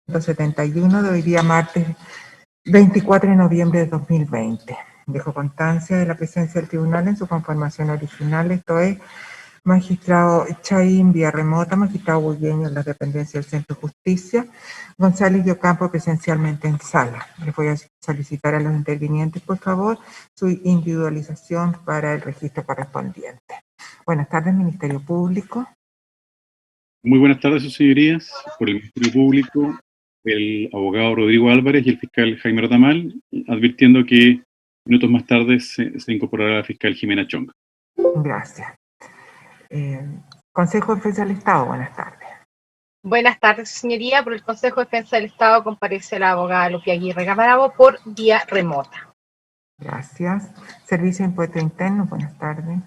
171 de hoy día martes 24 de noviembre de 2020. Dejo constancia de la presencia del tribunal en su conformación original, esto es, magistrado Chaín vía remota, magistrado Bulleño en la dependencia del Centro de Justicia, González y Ocampo presencialmente en sala. Les voy a solicitar a los intervinientes, por favor, su individualización para el registro correspondiente. Buenas tardes, Ministerio Público. Muy buenas tardes, sus señorías. Por el Ministerio Público, el abogado Rodrigo Álvarez y el fiscal Jaime Retamal, advirtiendo que minutos más tarde se incorporará la fiscal Jimena Chong. Gracias. Consejo de Defensa del Estado, buenas tardes. Buenas tardes, señoría. Por el Consejo de Defensa del Estado comparece la abogada Lucía Aguirre Camargo por vía remota. Gracias. Servicio de Impuestos Internos, buenas tardes.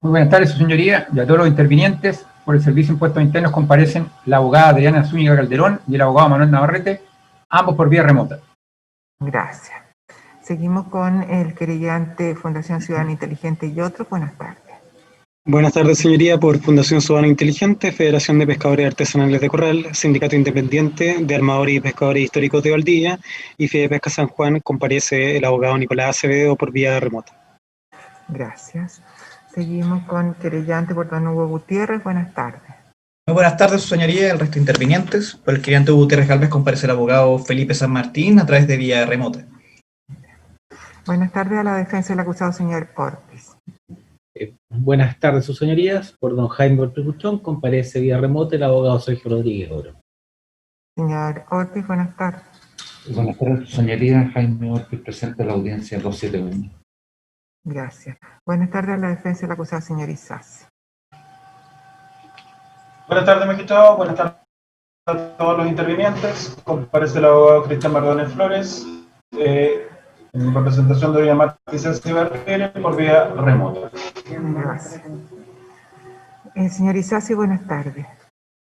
Muy buenas tardes, su señoría, y a todos los intervinientes. Por el Servicio de Impuestos Internos comparecen la abogada Adriana Zúñiga Calderón y el abogado Manuel Navarrete, ambos por vía remota. Gracias. Seguimos con el querellante Fundación Ciudadana Inteligente y otros. Buenas tardes. Buenas tardes, señoría. Por Fundación Ciudadana Inteligente, Federación de Pescadores Artesanales de Corral, Sindicato Independiente de Armadores y Pescadores Históricos de Valdivia y Fidepesca San Juan, comparece el abogado Nicolás Acevedo por vía remota. Gracias. Seguimos con querellante por don Hugo Gutiérrez. Buenas tardes. Muy buenas tardes, su señoría, el resto de intervinientes. Por el querellante Hugo Gutiérrez Galvez comparece el abogado Felipe San Martín a través de vía remota. Buenas tardes a la defensa del acusado señor Ortiz. Buenas tardes, sus señorías. Por don Jaime Ortiz Buchón comparece vía remota el abogado Sergio Rodríguez Oro. Señor Ortiz, buenas tardes. Buenas tardes, su señoría. Jaime Ortiz presente a la audiencia 271. Gracias. Buenas tardes a la defensa del acusado señor Isasi. Buenas tardes, magistrado. Buenas tardes a todos los intervinientes. Comparece el abogado Cristian Mardones Flores en representación de doña Marta Isasi Barrera por vía remota. Gracias. Señor Isasi, buenas tardes.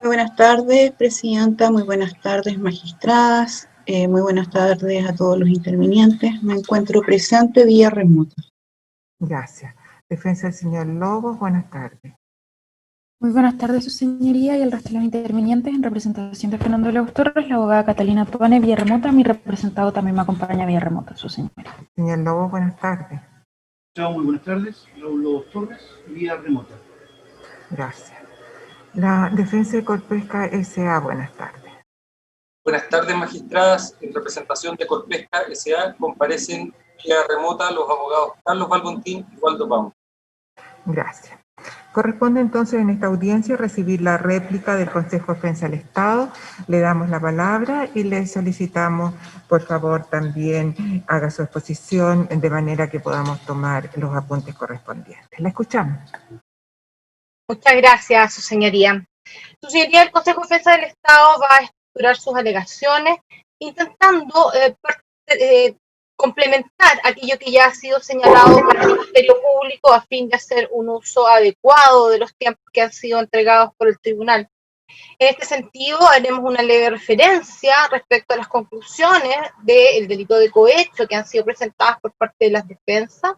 Muy buenas tardes, presidenta. Muy buenas tardes, magistradas. Muy buenas tardes a todos los intervinientes. Me encuentro presente vía remota. Gracias. Defensa del señor Lobos, buenas tardes. Muy buenas tardes, su señoría, y el resto de los intervinientes. En representación de Fernando Lobos Torres, la abogada Catalina Tuane, vía remota. Mi representado también me acompaña vía remota, su señoría. Señor Lobos, buenas tardes. Chao, muy buenas tardes. Lobos Torres, vía remota. Gracias. La defensa de Corpesca S.A., buenas tardes. Buenas tardes, magistradas. En representación de Corpesca S.A. comparecen vía remota los abogados Carlos Balbontín y Waldo Pau. Gracias. Corresponde entonces en esta audiencia recibir la réplica del Consejo de Defensa del Estado. Le damos la palabra y le solicitamos, por favor, también haga su exposición de manera que podamos tomar los apuntes correspondientes. La escuchamos. Muchas gracias, su señoría. Su señoría, el Consejo de Defensa del Estado va a estructurar sus alegaciones intentando complementar aquello que ya ha sido señalado por el Ministerio Público a fin de hacer un uso adecuado de los tiempos que han sido entregados por el tribunal. En este sentido, haremos una leve referencia respecto a las conclusiones del delito de cohecho que han sido presentadas por parte de las defensas,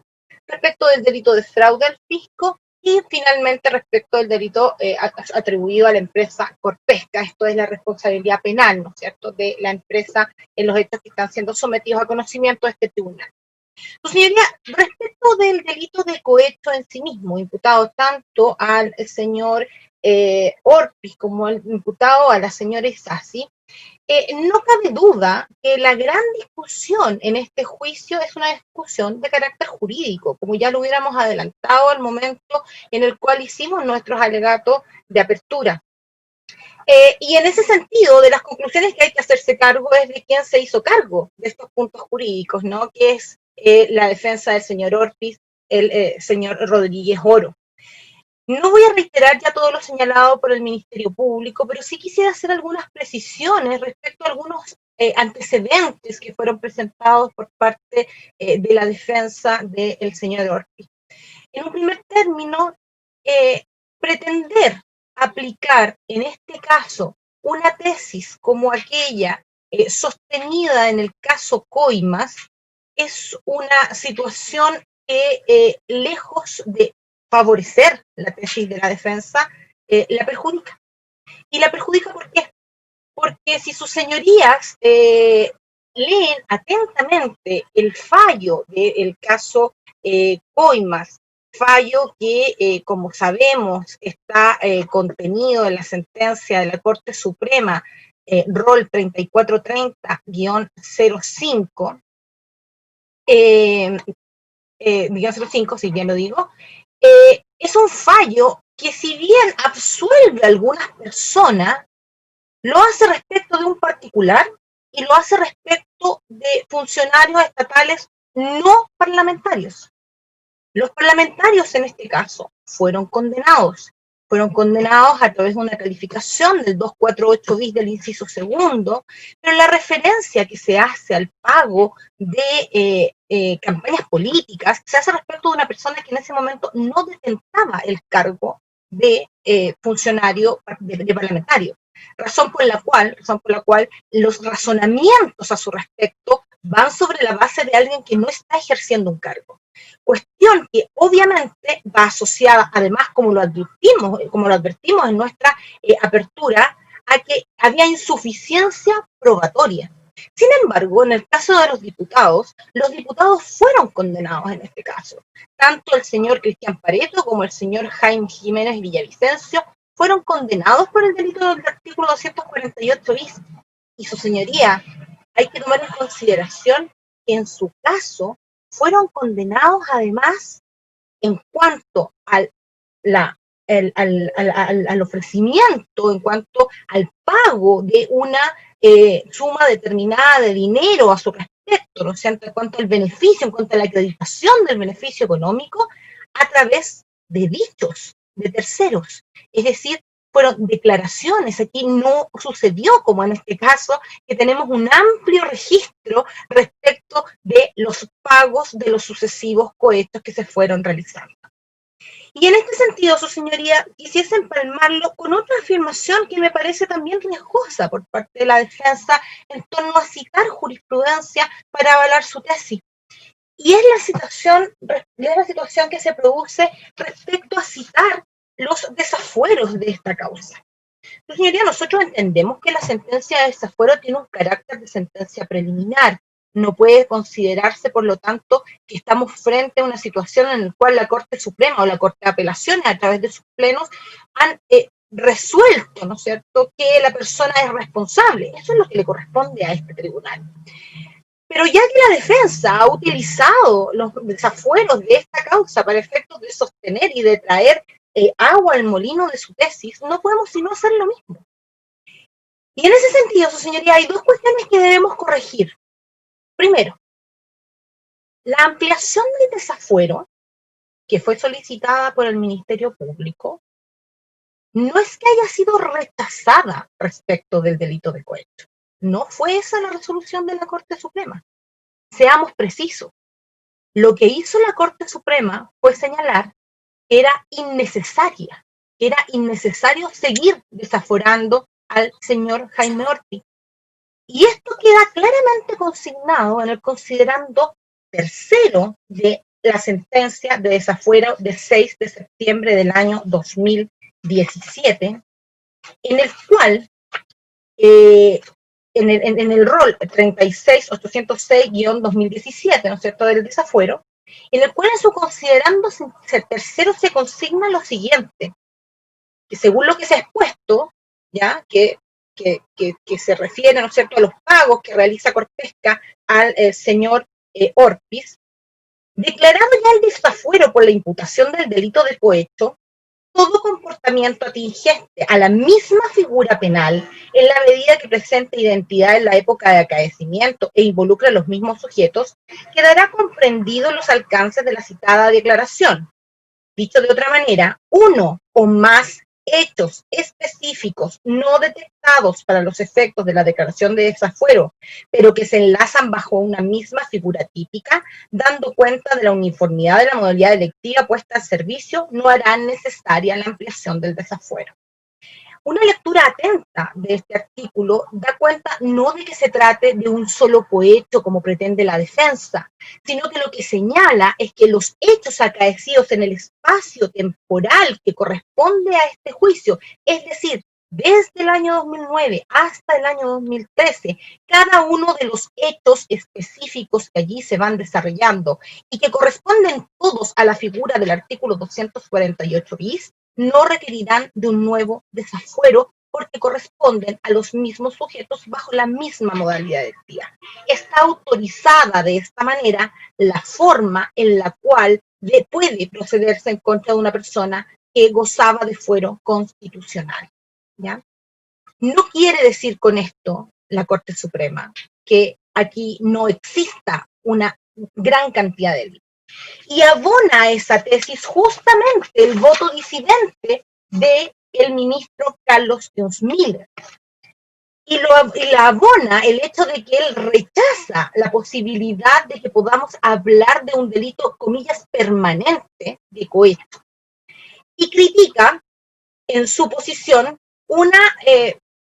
respecto del delito de fraude al fisco y finalmente respecto del delito atribuido a la empresa Corpesca. Esto es la responsabilidad penal, ¿no es cierto?, de la empresa en los hechos que están siendo sometidos a conocimiento de este tribunal. Su señoría, respecto del delito de cohecho en sí mismo, imputado tanto al señor Ortiz como al imputado a la señora Isasi, no cabe duda que la gran discusión en este juicio es una discusión de carácter jurídico, como ya lo hubiéramos adelantado al momento en el cual hicimos nuestros alegatos de apertura. Y en ese sentido, de las conclusiones que hay que hacerse cargo es de quién se hizo cargo de estos puntos jurídicos, ¿no?, que es la defensa del señor Ortiz, el señor Rodríguez Oro. No voy a reiterar ya todo lo señalado por el Ministerio Público, pero sí quisiera hacer algunas precisiones respecto a algunos antecedentes que fueron presentados por parte de la defensa del señor Ortiz. En un primer término, pretender aplicar en este caso una tesis como aquella sostenida en el caso Coimas es una situación que, lejos de favorecer la tesis de la defensa, la perjudica. ¿Y la perjudica por qué? porque si sus señorías leen atentamente el fallo del caso Coimas, fallo que, como sabemos, está contenido en la sentencia de la Corte Suprema, rol 3430-05, 05, si bien lo digo, es un fallo que, si bien absuelve a algunas personas, lo hace respecto de un particular y lo hace respecto de funcionarios estatales no parlamentarios. Los parlamentarios, en este caso, fueron condenados a través de una calificación del 248 bis del inciso segundo, pero la referencia que se hace al pago de campañas políticas se hace respecto de una persona que en ese momento no detentaba el cargo de funcionario de parlamentario, razón por la cual los razonamientos a su respecto van sobre la base de alguien que no está ejerciendo un cargo. Cuestión que obviamente va asociada, además, como lo advertimos en nuestra apertura, a que había insuficiencia probatoria. Sin embargo, en el caso de los diputados fueron condenados en este caso. Tanto el señor Cristian Pareto como el señor Jaime Jiménez Villavicencio fueron condenados por el delito del artículo 248 bis. Y su señoría, hay que tomar en consideración que en su caso fueron condenados además en cuanto al ofrecimiento, en cuanto al pago de una suma determinada de dinero a su respecto, ¿no? O sea, en cuanto al beneficio, en cuanto a la acreditación del beneficio económico a través de dichos de terceros. Es decir, fueron declaraciones. Aquí no sucedió, como en este caso, que tenemos un amplio registro respecto de los pagos de los sucesivos cohetos que se fueron realizando. Y en este sentido, su señoría, quisiese empalmarlo con otra afirmación que me parece también riesgosa por parte de la defensa en torno a citar jurisprudencia para avalar su tesis. Y es la situación que se produce respecto a citar los desafueros de esta causa. Su señoría, nosotros entendemos que la sentencia de desafuero tiene un carácter de sentencia preliminar. No puede considerarse, por lo tanto, que estamos frente a una situación en la cual la Corte Suprema o la Corte de Apelaciones, a través de sus plenos, han resuelto, ¿no es cierto?, que la persona es responsable. Eso es lo que le corresponde a este tribunal. Pero ya que la defensa ha utilizado los desafueros de esta causa para efectos de sostener y de traer agua al molino de su tesis, no podemos sino hacer lo mismo. Y en ese sentido, su señoría, hay dos cuestiones que debemos corregir. Primero, la ampliación del desafuero que fue solicitada por el Ministerio Público no es que haya sido rechazada respecto del delito de cohecho. No fue esa la resolución de la Corte Suprema. Seamos precisos. Lo que hizo la Corte Suprema fue señalar que era innecesario seguir desaforando al señor Jaime Ortiz. Y esto queda claramente consignado en el considerando tercero de la sentencia de desafuero de 6 de septiembre del año 2017, en el cual, en el rol 36806-2017, ¿no es cierto?, del desafuero, en el cual en su considerando tercero se consigna lo siguiente, que según lo que se ha expuesto, ya que se refiere, ¿no es cierto?, a los pagos que realiza Corpesca al señor Ortiz, declarado ya el desafuero por la imputación del delito de cohecho, todo comportamiento atingente a la misma figura penal en la medida que presente identidad en la época de acaecimiento e involucre a los mismos sujetos, quedará comprendido en los alcances de la citada declaración. Dicho de otra manera, uno o más hechos específicos no detectados para los efectos de la declaración de desafuero, pero que se enlazan bajo una misma figura típica, dando cuenta de la uniformidad de la modalidad delictiva puesta al servicio, no harán necesaria la ampliación del desafuero. Una lectura atenta de este artículo da cuenta no de que se trate de un solo cohecho como pretende la defensa, sino que lo que señala es que los hechos acaecidos en el espacio temporal que corresponde a este juicio, es decir, desde el año 2009 hasta el año 2013, cada uno de los hechos específicos que allí se van desarrollando y que corresponden todos a la figura del artículo 248 bis, no requerirán de un nuevo desafuero porque corresponden a los mismos sujetos bajo la misma modalidad del día. Está autorizada de esta manera la forma en la cual puede procederse en contra de una persona que gozaba de fuero constitucional, ¿ya? No quiere decir con esto la Corte Suprema que aquí no exista una gran cantidad de delitos. Y abona esa tesis justamente el voto disidente del ministro Carlos Miller. Y la abona el hecho de que él rechaza la posibilidad de que podamos hablar de un delito, comillas, permanente de cohecho. Y critica en su posición una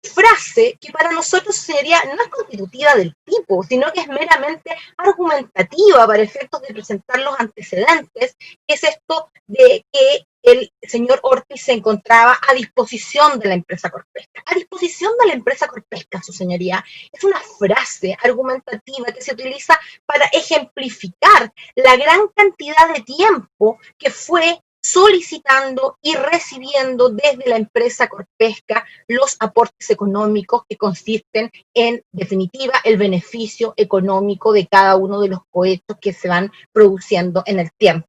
frase que para nosotros sería no es constitutiva del tipo, sino que es meramente argumentativa para efectos de presentar los antecedentes, que es esto de que el señor Ortiz se encontraba a disposición de la empresa Corpesca. A disposición de la empresa Corpesca, su señoría, es una frase argumentativa que se utiliza para ejemplificar la gran cantidad de tiempo que fue solicitando y recibiendo desde la empresa Corpesca los aportes económicos que consisten en definitiva el beneficio económico de cada uno de los cohetos que se van produciendo en el tiempo.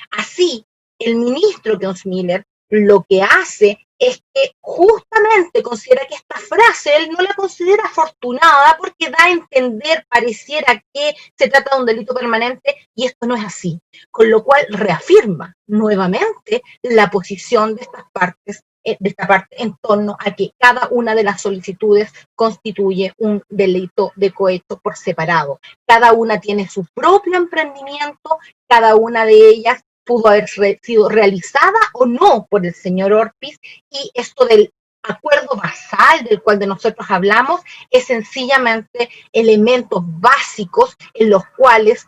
Así, el ministro Miller lo que hace es que justamente considera que esta frase él no la considera afortunada porque da a entender, pareciera que se trata de un delito permanente y esto no es así, con lo cual reafirma nuevamente la posición de esta parte en torno a que cada una de las solicitudes constituye un delito de cohecho por separado. Cada una tiene su propio emprendimiento, cada una de ellas pudo haber sido realizada o no por el señor Ortiz, y esto del acuerdo basal del cual de nosotros hablamos es sencillamente elementos básicos en los cuales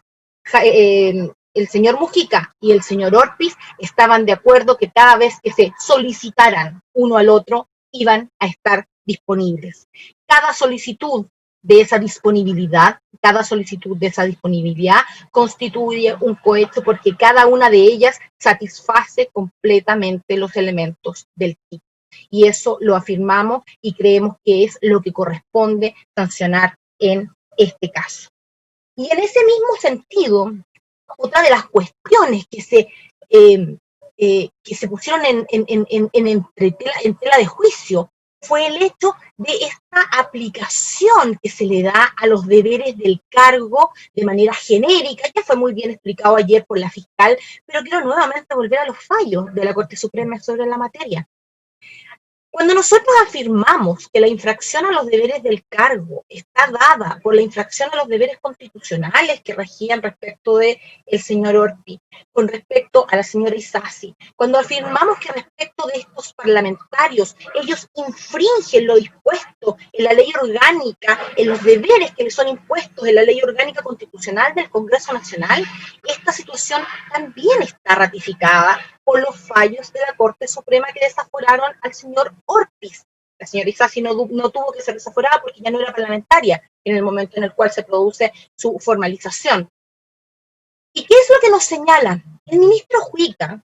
el señor Mujica y el señor Ortiz estaban de acuerdo que cada vez que se solicitaran uno al otro iban a estar disponibles. Cada solicitud de esa disponibilidad, constituye un cohecho porque cada una de ellas satisface completamente los elementos del tipo. Y eso lo afirmamos y creemos que es lo que corresponde sancionar en este caso. Y en ese mismo sentido, otra de las cuestiones que se pusieron en tela de juicio fue el hecho de esta aplicación que se le da a los deberes del cargo de manera genérica. Ya fue muy bien explicado ayer por la fiscal, pero quiero nuevamente volver a los fallos de la Corte Suprema sobre la materia. Cuando nosotros afirmamos que la infracción a los deberes del cargo está dada por la infracción a los deberes constitucionales que regían respecto del señor Ortiz, con respecto a la señora Isasi, cuando afirmamos que respecto de estos parlamentarios, ellos infringen lo dispuesto en la ley orgánica, en los deberes que les son impuestos en la ley orgánica constitucional del Congreso Nacional, esta situación también está ratificada por los fallos de la Corte Suprema que desaforaron al señor Ortiz. La señora Isasi no tuvo que ser desaforada porque ya no era parlamentaria en el momento en el cual se produce su formalización. ¿Y qué es lo que nos señalan? El ministro Huica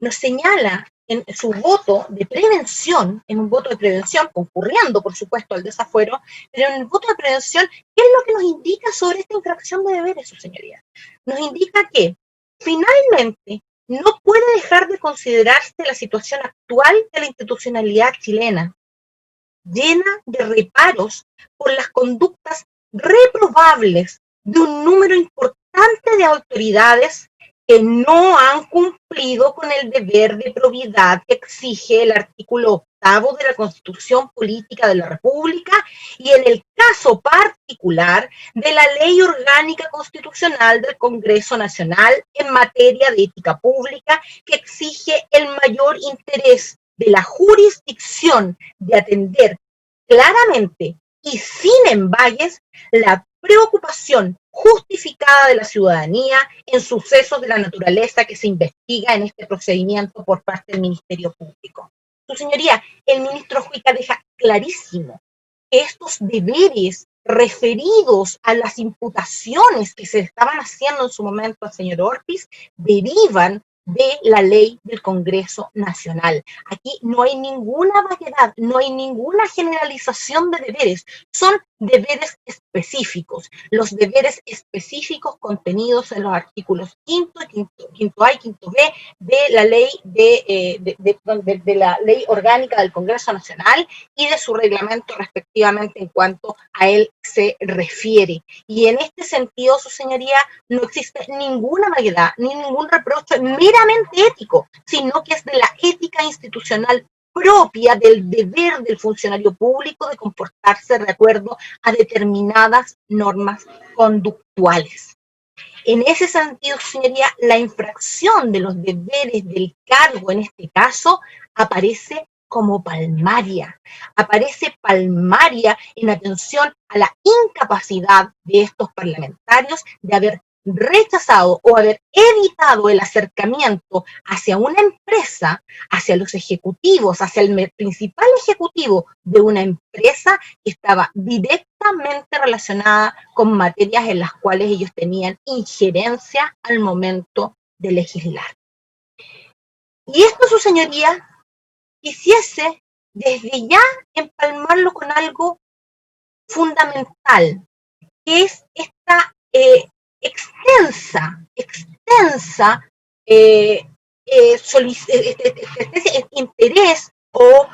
nos señala en su voto de prevención, en un voto de prevención, concurriendo, por supuesto, al desafuero, pero en el voto de prevención, ¿qué es lo que nos indica sobre esta infracción de deberes, su señoría? Nos indica que finalmente, no puede dejar de considerarse la situación actual de la institucionalidad chilena, llena de reparos por las conductas reprobables de un número importante de autoridades que no han cumplido con el deber de probidad que exige el artículo 8º de la Constitución Política de la República y en el caso particular de la Ley Orgánica Constitucional del Congreso Nacional en materia de ética pública que exige el mayor interés de la jurisdicción de atender claramente y sin embagues la preocupación justificada de la ciudadanía en sucesos de la naturaleza que se investiga en este procedimiento por parte del Ministerio Público. Su señoría, el ministro Juica deja clarísimo que estos deberes referidos a las imputaciones que se estaban haciendo en su momento al señor Ortiz derivan de la ley del Congreso Nacional. Aquí no hay ninguna vaguedad, no hay ninguna generalización de deberes, son deberes específicos, los deberes específicos contenidos en los artículos 5 A y 5 B de la ley de la ley orgánica del Congreso Nacional y de su reglamento respectivamente en cuanto a él se refiere. Y en este sentido, su señoría, no existe ninguna vaguedad ni ningún reproche meramente ético, sino que es de la ética institucional propia del deber del funcionario público de comportarse de acuerdo a determinadas normas conductuales. En ese sentido, señoría, la infracción de los deberes del cargo en este caso aparece como palmaria. Aparece palmaria en atención a la incapacidad de estos parlamentarios de haber rechazado o haber evitado el acercamiento hacia una empresa, hacia los ejecutivos, hacia el principal ejecutivo de una empresa que estaba directamente relacionada con materias en las cuales ellos tenían injerencia al momento de legislar. Y esto, su señoría, quisiese desde ya empalmarlo con algo fundamental, que es esta extensa interés o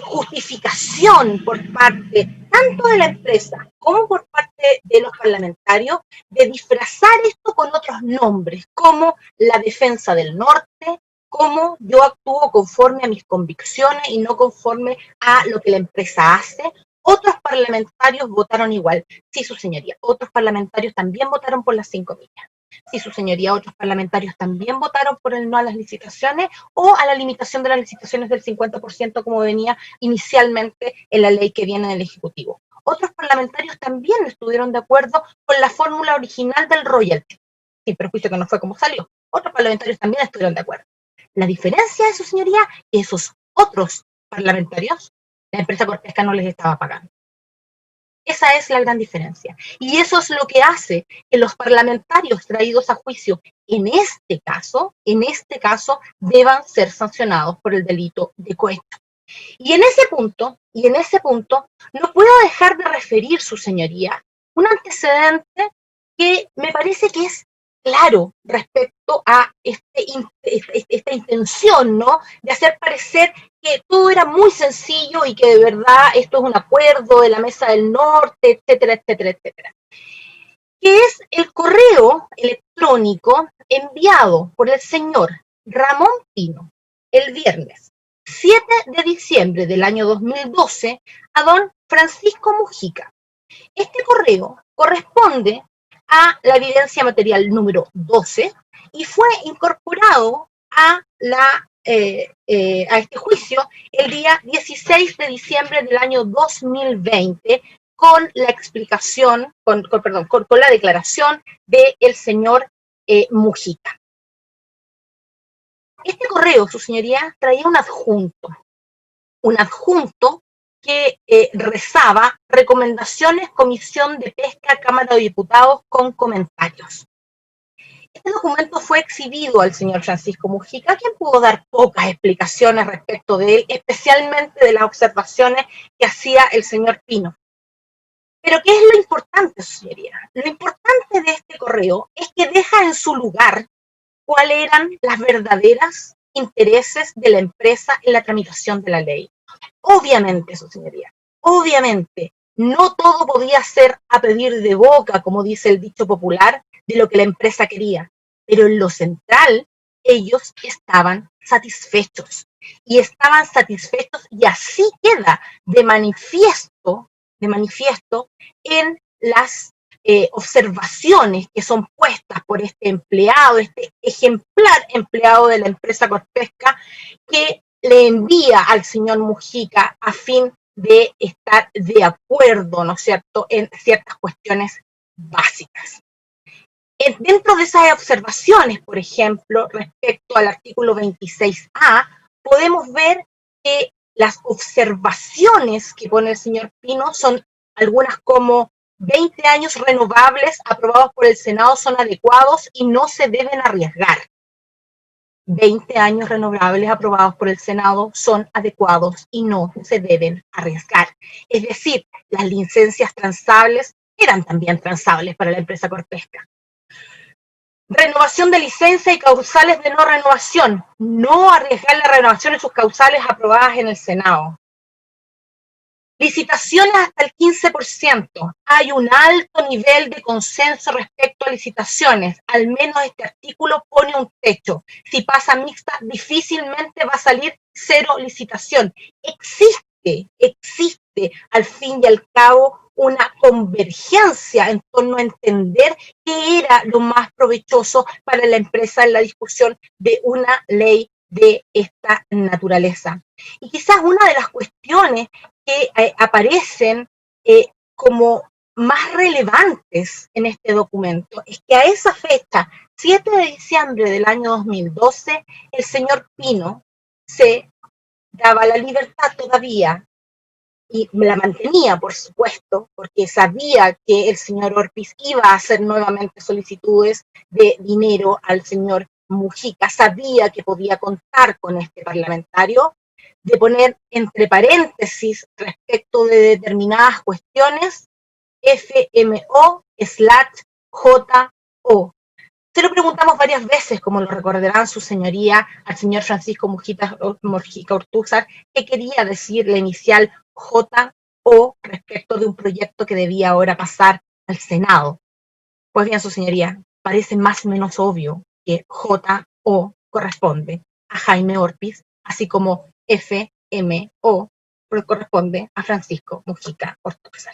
justificación por parte tanto de la empresa como por parte de los parlamentarios de disfrazar esto con otros nombres, como la defensa del norte, como yo actúo conforme a mis convicciones y no conforme a lo que la empresa hace. Otros parlamentarios votaron igual. Sí, su señoría, otros parlamentarios también votaron por las 5 millas. Sí, su señoría, otros parlamentarios también votaron por el no a las licitaciones o a la limitación de las licitaciones del 50% como venía inicialmente en la ley que viene del Ejecutivo. Otros parlamentarios también estuvieron de acuerdo con la fórmula original del royalty, sin perjuicio que no fue como salió. Otros parlamentarios también estuvieron de acuerdo. La diferencia de su señoría, que esos otros parlamentarios, la empresa Corpesca no les estaba pagando. Esa es la gran diferencia. Y eso es lo que hace que los parlamentarios traídos a juicio en este caso, deban ser sancionados por el delito de cohecho. Y en ese punto, no puedo dejar de referir, su señoría, un antecedente que me parece que es claro respecto a esta intención, ¿no?, de hacer parecer que todo era muy sencillo y que de verdad esto es un acuerdo de la Mesa del Norte, etcétera, etcétera, etcétera. Que es el correo electrónico enviado por el señor Ramón Pino el viernes 7 de diciembre del año 2012 a don Francisco Mujica. Este correo corresponde a la evidencia material número 12 y fue incorporado a este juicio el día 16 de diciembre del año 2020 con la explicación, con la declaración del señor Mujica. Este correo, su señoría, traía un adjunto que rezaba recomendaciones Comisión de Pesca, Cámara de Diputados con comentarios. Este documento fue exhibido al señor Francisco Mujica, quien pudo dar pocas explicaciones respecto de él, especialmente de las observaciones que hacía el señor Pino. Pero ¿qué es lo importante, su señoría? Lo importante de este correo es que deja en su lugar cuáles eran las verdaderas intereses de la empresa en la tramitación de la ley. Obviamente, su señoría, obviamente, no todo podía ser a pedir de boca, como dice el dicho popular, de lo que la empresa quería, pero en lo central, ellos estaban satisfechos, y así queda de manifiesto en las observaciones que son puestas por este empleado, este ejemplar empleado de la empresa Corpesca, que le envía al señor Mujica a fin de estar de acuerdo, ¿no es cierto?, en ciertas cuestiones básicas. Dentro de esas observaciones, por ejemplo, respecto al artículo 26A, podemos ver que las observaciones que pone el señor Pino son algunas como 20 años renovables aprobados por el Senado son adecuados y no se deben arriesgar. 20 años renovables aprobados por el Senado son adecuados y no se deben arriesgar. Es decir, las licencias transables eran también transables para la empresa Corpesca. Renovación de licencia y causales de no renovación. No arriesgar la renovación en sus causales aprobadas en el Senado. Licitaciones hasta el 15%. Hay un alto nivel de consenso respecto a licitaciones. Al menos este artículo pone un techo. Si pasa mixta, difícilmente va a salir cero licitación. Existe al fin y al cabo una convergencia en torno a entender qué era lo más provechoso para la empresa en la discusión de una ley de esta naturaleza. Y quizás una de las cuestiones que aparecen como más relevantes en este documento es que a esa fecha, 7 de diciembre del año 2012, el señor Pino se daba la libertad todavía y la mantenía, por supuesto, porque sabía que el señor Orpiz iba a hacer nuevamente solicitudes de dinero al señor Mujica, sabía que podía contar con este parlamentario, de poner entre paréntesis respecto de determinadas cuestiones, FMO/JO. Se lo preguntamos varias veces, como lo recordarán su señoría, al señor Francisco Mujica Ortúzar, qué quería decir la inicial JO respecto de un proyecto que debía ahora pasar al Senado. Pues bien, su señoría, parece más o menos obvio que JO corresponde a Jaime Orpiz, así como FMO corresponde a Francisco Mujica Ortúzar.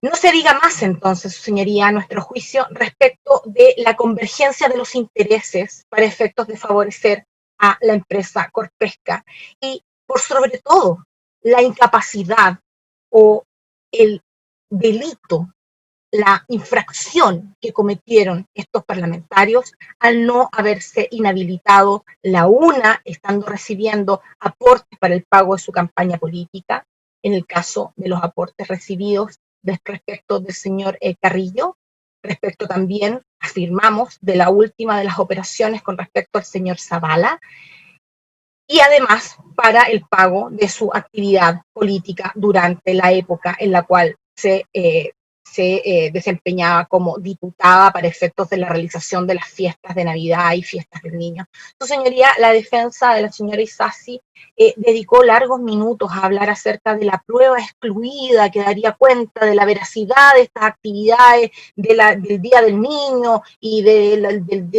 No se diga más entonces, su señoría, a nuestro juicio, respecto de la convergencia de los intereses para efectos de favorecer a la empresa Corpesca y, por sobre todo, la incapacidad o el delito, la infracción que cometieron estos parlamentarios al no haberse inhabilitado la una, estando recibiendo aportes para el pago de su campaña política, en el caso de los aportes recibidos respecto del señor Carrillo, respecto también, afirmamos, de la última de las operaciones con respecto al señor Zavala, y además para el pago de su actividad política durante la época en la cual se desempeñaba como diputada para efectos de la realización de las fiestas de Navidad y fiestas del niño. Su señoría, la defensa de la señora Isasi dedicó largos minutos a hablar acerca de la prueba excluida que daría cuenta de la veracidad de estas actividades del Día del Niño y de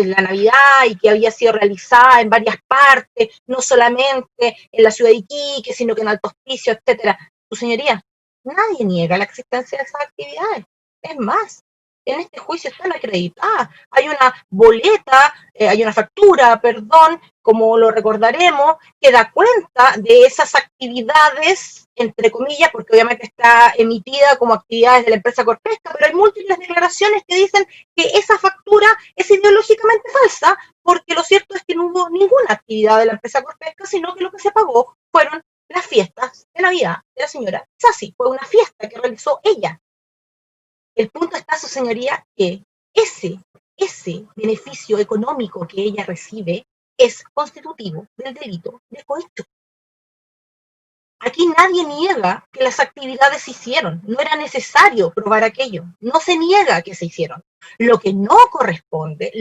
la Navidad, y que había sido realizada en varias partes, no solamente en la ciudad de Iquique, sino que en Alto Hospicio, etcétera. Su señoría, nadie niega la existencia de esas actividades. Es más, en este juicio están acreditadas. Hay una boleta, hay una factura, perdón, como lo recordaremos, que da cuenta de esas actividades, entre comillas, porque obviamente está emitida como actividades de la empresa Corpesca, pero hay múltiples declaraciones que dicen que esa factura es ideológicamente falsa, porque lo cierto es que no hubo ninguna actividad de la empresa Corpesca, sino que lo que se pagó fueron las fiestas de Navidad de la señora Isasi. Fue una fiesta que realizó ella. El punto está, su señoría, que ese beneficio económico que ella recibe es constitutivo del delito de cohecho. Aquí nadie niega que las actividades se hicieron, no era necesario probar aquello, no se niega que se hicieron. Lo que no corresponde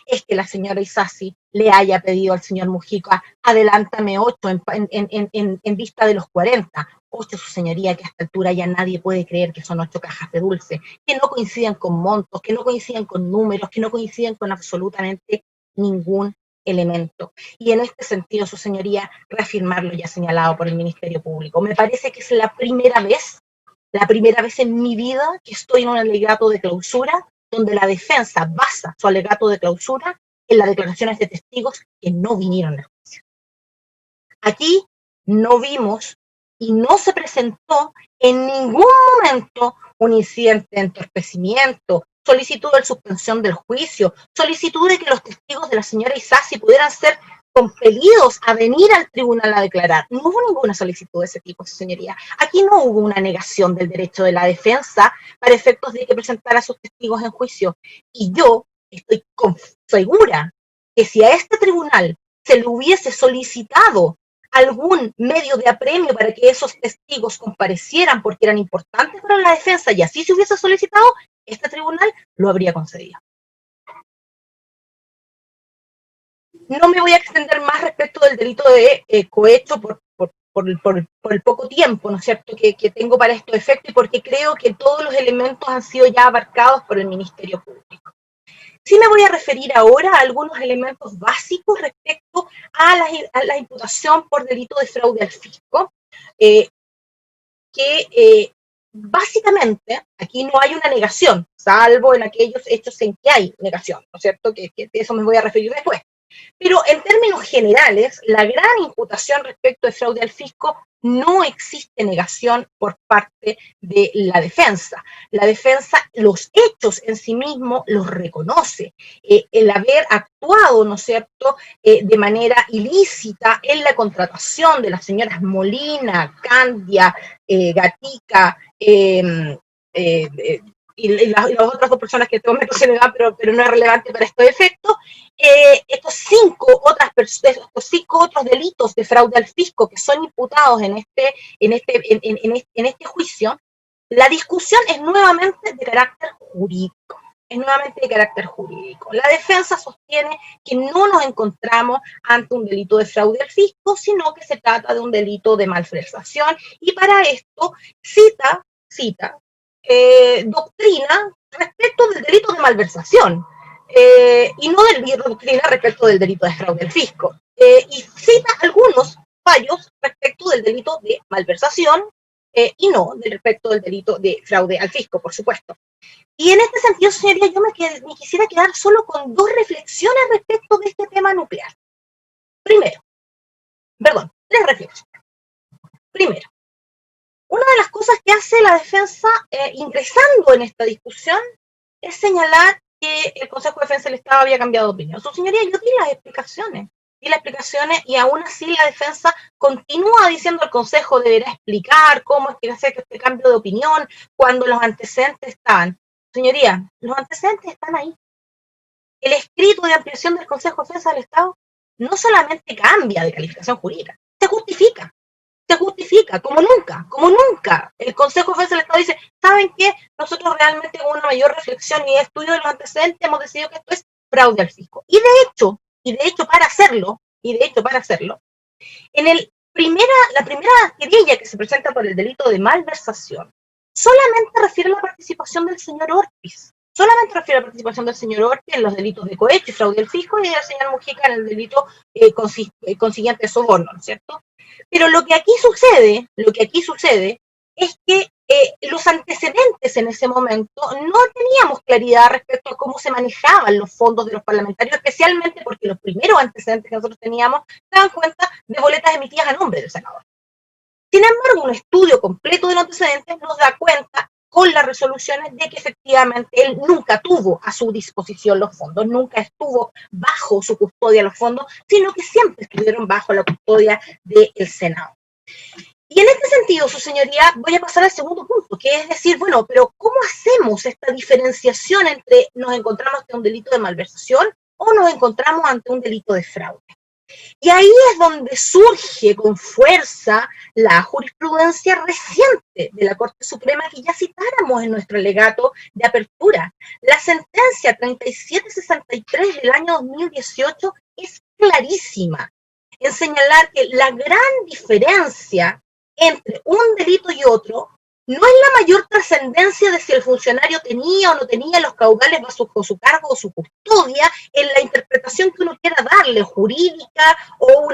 es que la señora Isasi le haya pedido al señor Mujica, adelántame 8 en vista de los 40. 8, su señoría, que a esta altura ya nadie puede creer que son 8 cajas de dulce, que no coinciden con montos, que no coinciden con números, que no coinciden con absolutamente ningún elemento. Y en este sentido, su señoría, reafirmar lo ya señalado por el Ministerio Público. Me parece que es la primera vez en mi vida que estoy en un alegato de clausura donde la defensa basa su alegato de clausura en las declaraciones de testigos que no vinieron al juicio. Aquí no vimos y no se presentó en ningún momento un incidente de entorpecimiento, solicitud de suspensión del juicio, solicitud de que los testigos de la señora Isasi pudieran ser compelidos a venir al tribunal a declarar. No hubo ninguna solicitud de ese tipo, su señoría. Aquí no hubo una negación del derecho de la defensa para efectos de que presentara a sus testigos en juicio. Y yo estoy segura que si a este tribunal se le hubiese solicitado algún medio de apremio para que esos testigos comparecieran porque eran importantes para la defensa y así se hubiese solicitado, este tribunal lo habría concedido. No me voy a extender más respecto del delito de cohecho por el poco tiempo, ¿no es cierto?, que tengo para estos efectos y porque creo que todos los elementos han sido ya abarcados por el Ministerio Público. Sí me voy a referir ahora a algunos elementos básicos respecto a la imputación por delito de fraude al fisco, básicamente aquí no hay una negación, salvo en aquellos hechos en que hay negación, ¿no es cierto?, que de eso me voy a referir después. Pero en términos generales, la gran imputación respecto de fraude al fisco, no existe negación por parte de la defensa. La defensa, los hechos en sí mismos los reconoce. El haber actuado, ¿no es cierto?, de manera ilícita en la contratación de las señoras Molina, Candia, Gatica, y las otras dos personas que tengo menos en edad, pero no es relevante para estos efectos, estos cinco otros delitos de fraude al fisco que son imputados en este juicio, la discusión es nuevamente de carácter jurídico. La defensa sostiene que no nos encontramos ante un delito de fraude al fisco, sino que se trata de un delito de malversación, y para esto cita doctrina respecto del delito de malversación, y no doctrina respecto del delito de fraude al fisco. Y cita algunos fallos respecto del delito de malversación, y no respecto del delito de fraude al fisco, por supuesto. Y en este sentido, señoría, yo me quisiera quedar solo con dos reflexiones respecto de este tema nuclear. Tres reflexiones. Primero, una de las cosas que hace la defensa ingresando en esta discusión es señalar que el Consejo de Defensa del Estado había cambiado de opinión. Su señoría, yo di las explicaciones y aún así la defensa continúa diciendo que el Consejo deberá explicar cómo es que hace este cambio de opinión cuando los antecedentes están. Señoría, los antecedentes están ahí. El escrito de ampliación del Consejo de Defensa del Estado no solamente cambia de calificación jurídica, se justifica, como nunca. El Consejo de Defensa del Estado dice, ¿saben qué? Nosotros realmente con una mayor reflexión y estudio de los antecedentes hemos decidido que esto es fraude al fisco. Y de hecho, para hacerlo, en la primera querella que se presenta por el delito de malversación, solamente refiere a la participación del señor Orpiz. En los delitos de cohecho y fraude al fisco, y de la señora Mujica en el delito consiguiente de soborno, ¿no es cierto? Pero lo que aquí sucede es que los antecedentes en ese momento no teníamos claridad respecto a cómo se manejaban los fondos de los parlamentarios, especialmente porque los primeros antecedentes que nosotros teníamos daban cuenta de boletas emitidas a nombre del senador. Sin embargo, un estudio completo de los antecedentes nos da cuenta con las resoluciones de que efectivamente él nunca tuvo a su disposición los fondos, nunca estuvo bajo su custodia los fondos, sino que siempre estuvieron bajo la custodia del Senado. Y en este sentido, su señoría, voy a pasar al segundo punto, que es decir, bueno, pero ¿cómo hacemos esta diferenciación entre nos encontramos ante un delito de malversación o nos encontramos ante un delito de fraude? Y ahí es donde surge con fuerza la jurisprudencia reciente de la Corte Suprema que ya citáramos en nuestro alegato de apertura. La sentencia 3763 del año 2018 es clarísima en señalar que la gran diferencia entre un delito y otro no es la mayor trascendencia de si el funcionario tenía o no tenía los caudales bajo su cargo o su custodia en la interpretación que uno quiera darle, jurídica o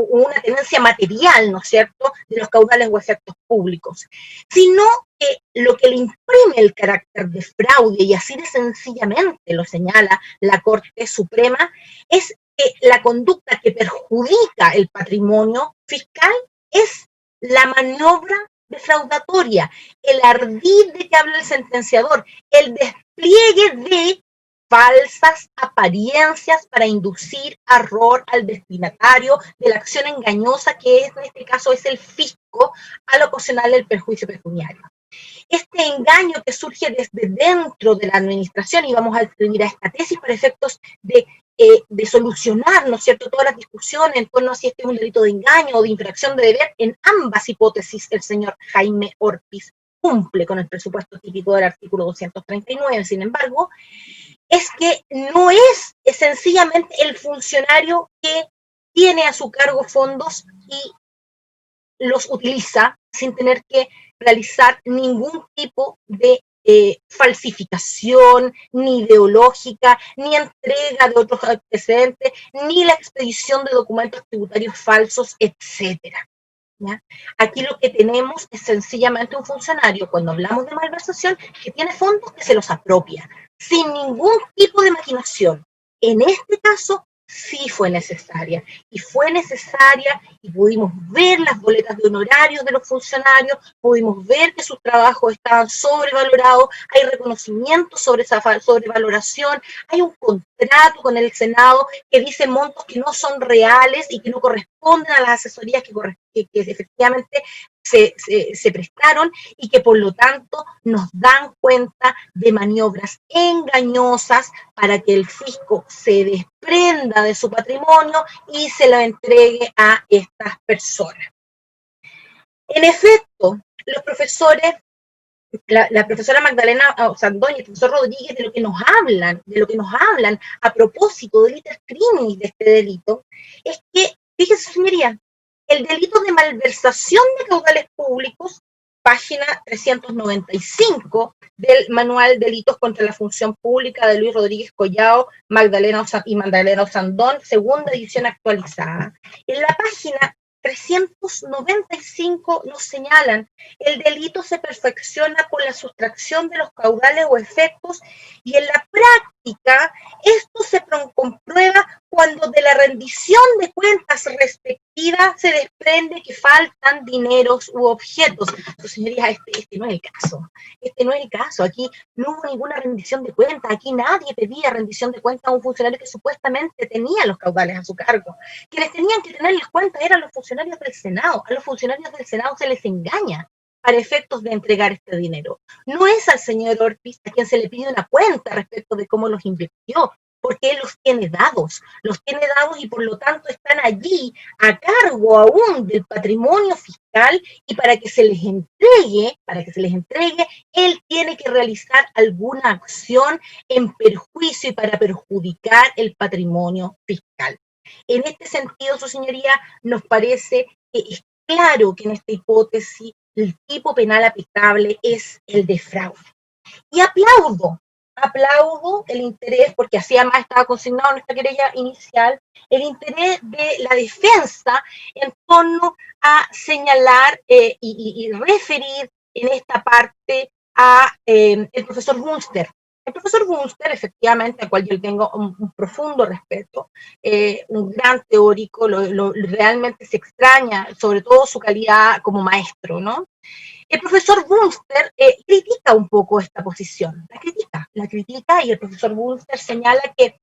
una tenencia material, ¿no es cierto?, de los caudales o efectos públicos, sino que lo que le imprime el carácter de fraude, y así de sencillamente lo señala la Corte Suprema, es que la conducta que perjudica el patrimonio fiscal es la maniobra defraudatoria, el ardid de que habla el sentenciador, el despliegue de falsas apariencias para inducir error al destinatario de la acción engañosa que en este caso es el fisco al ocasionar el perjuicio pecuniario. Este engaño que surge desde dentro de la administración, y vamos a escribir a esta tesis para efectos de solucionar, ¿no es cierto?, todas las discusiones en torno a si este es un delito de engaño o de infracción de deber. En ambas hipótesis el señor Jaime Orpiz cumple con el presupuesto típico del artículo 239, sin embargo, es que no es sencillamente el funcionario que tiene a su cargo fondos y los utiliza sin tener que realizar ningún tipo de falsificación, ni ideológica, ni entrega de otros antecedentes, ni la expedición de documentos tributarios falsos, etcétera. ¿Ya? Aquí lo que tenemos es sencillamente un funcionario, cuando hablamos de malversación, que tiene fondos que se los apropia, sin ningún tipo de maquinación. En este caso, sí fue necesaria, y pudimos ver las boletas de honorarios de los funcionarios, pudimos ver que sus trabajos estaban sobrevalorados, hay reconocimiento sobre esa sobrevaloración, hay un contrato con el Senado que dice montos que no son reales y que no corresponden a las asesorías que efectivamente se prestaron, y que por lo tanto nos dan cuenta de maniobras engañosas para que el fisco se desprenda de su patrimonio y se lo entregue a estas personas. En efecto, los profesores, la profesora Magdalena Osandón y el profesor Rodríguez, de lo que nos hablan a propósito del iter criminis de este delito, es que, fíjese, señoría, el delito de malversación de caudales públicos, página 395 del Manual Delitos contra la Función Pública de Luis Rodríguez Collao y Magdalena Osandón, segunda edición actualizada. En la página 395 nos señalan: el delito se perfecciona con la sustracción de los caudales o efectos, y en la práctica esto se comprueba cuando de la rendición de cuentas respectiva se desprende que faltan dineros u objetos. Pues, señorías, este no es el caso. Este no es el caso. Aquí no hubo ninguna rendición de cuentas. Aquí nadie pedía rendición de cuentas a un funcionario que supuestamente tenía los caudales a su cargo. Quienes tenían que tener las cuentas eran los funcionarios del Senado. A los funcionarios del Senado se les engaña para efectos de entregar este dinero. No es al señor Orpiz a quien se le pide una cuenta respecto de cómo los invirtió, porque él los tiene dados y por lo tanto están allí a cargo aún del patrimonio fiscal, y para que se les entregue, él tiene que realizar alguna acción en perjuicio y para perjudicar el patrimonio fiscal. En este sentido, su señoría, nos parece que es claro que en esta hipótesis el tipo penal aplicable es el de fraude. Y aplaudo el interés, porque así además estaba consignado en nuestra querella inicial, el interés de la defensa en torno a señalar y referir en esta parte a el profesor Bunster. El profesor Bunster, efectivamente, al cual yo tengo un profundo respeto, un gran teórico, realmente se extraña, sobre todo su calidad como maestro, ¿no? El profesor Bunster critica un poco esta posición, la critica, y el profesor Bunster señala que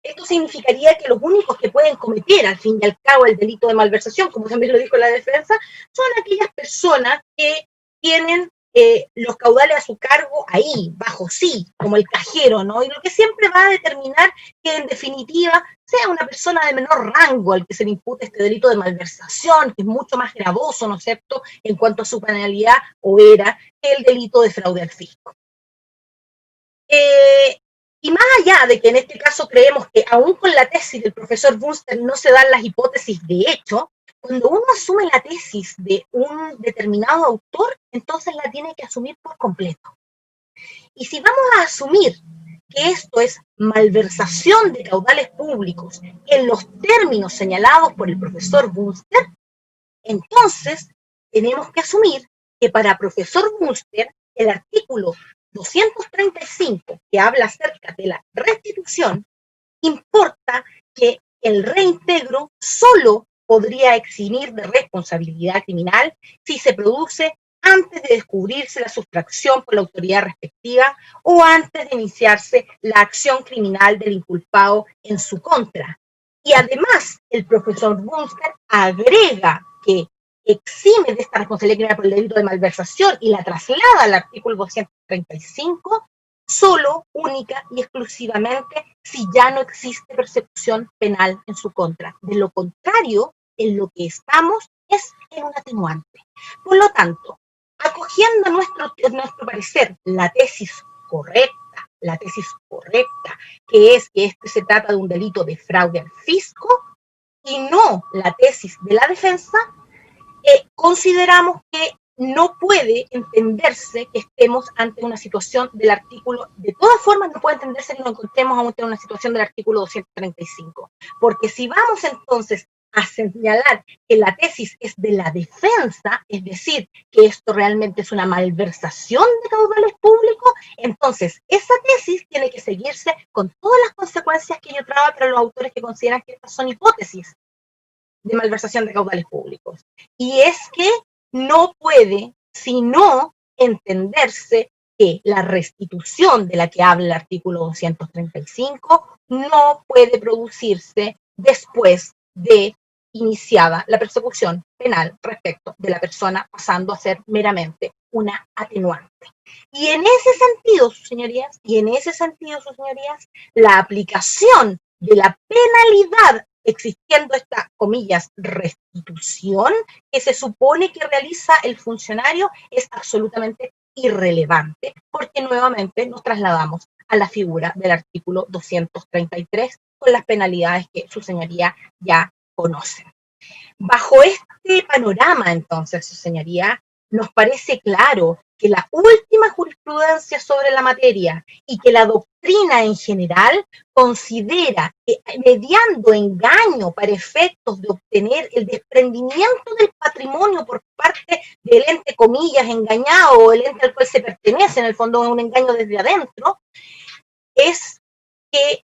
esto significaría que los únicos que pueden cometer, al fin y al cabo, el delito de malversación, como también lo dijo la defensa, son aquellas personas que tienen los caudales a su cargo ahí, bajo sí, como el cajero, ¿no? Y lo que siempre va a determinar que, en definitiva, sea una persona de menor rango al que se le impute este delito de malversación, que es mucho más gravoso, ¿no es cierto?, en cuanto a su penalidad, o era, que el delito de fraude al fisco. Y más allá de que en este caso creemos que aún con la tesis del profesor Bunster no se dan las hipótesis de hecho, cuando uno asume la tesis de un determinado autor, entonces la tiene que asumir por completo. Y si vamos a asumir que esto es malversación de caudales públicos en los términos señalados por el profesor Bunster, entonces tenemos que asumir que para profesor Bunster el artículo 235, que habla acerca de la restitución, importa que el reintegro solo podría eximir de responsabilidad criminal si se produce antes de descubrirse la sustracción por la autoridad respectiva o antes de iniciarse la acción criminal del inculpado en su contra. Y además, el profesor Bunster agrega que exime de esta responsabilidad criminal por el delito de malversación y la traslada al artículo 235 solo, única y exclusivamente si ya no existe persecución penal en su contra. De lo contrario, en lo que estamos es en un atenuante. Por lo tanto, acogiendo nuestro parecer la tesis correcta, que es que este se trata de un delito de fraude al fisco y no la tesis de la defensa, consideramos que no puede entenderse que estemos ante una situación del artículo, de todas formas no puede entenderse que nos encontremos ante una situación del artículo 235, porque si vamos entonces a señalar que la tesis es de la defensa, es decir, que esto realmente es una malversación de caudales públicos, entonces esa tesis tiene que seguirse con todas las consecuencias que yo traigo para los autores que consideran que estas son hipótesis de malversación de caudales públicos. Y es que no puede sino entenderse que la restitución de la que habla el artículo 235 no puede producirse después de iniciada la persecución penal respecto de la persona, pasando a ser meramente una atenuante. Y en ese sentido, sus señorías, la aplicación de la penalidad existiendo esta, comillas, restitución que se supone que realiza el funcionario es absolutamente irrelevante, porque nuevamente nos trasladamos a la figura del artículo 233 con las penalidades que su señoría ya conocen. Bajo este panorama, entonces, su señoría, nos parece claro que la última jurisprudencia sobre la materia y que la doctrina en general considera que mediando engaño para efectos de obtener el desprendimiento del patrimonio por parte del ente, comillas, engañado o el ente al cual se pertenece, en el fondo es un engaño desde adentro, es que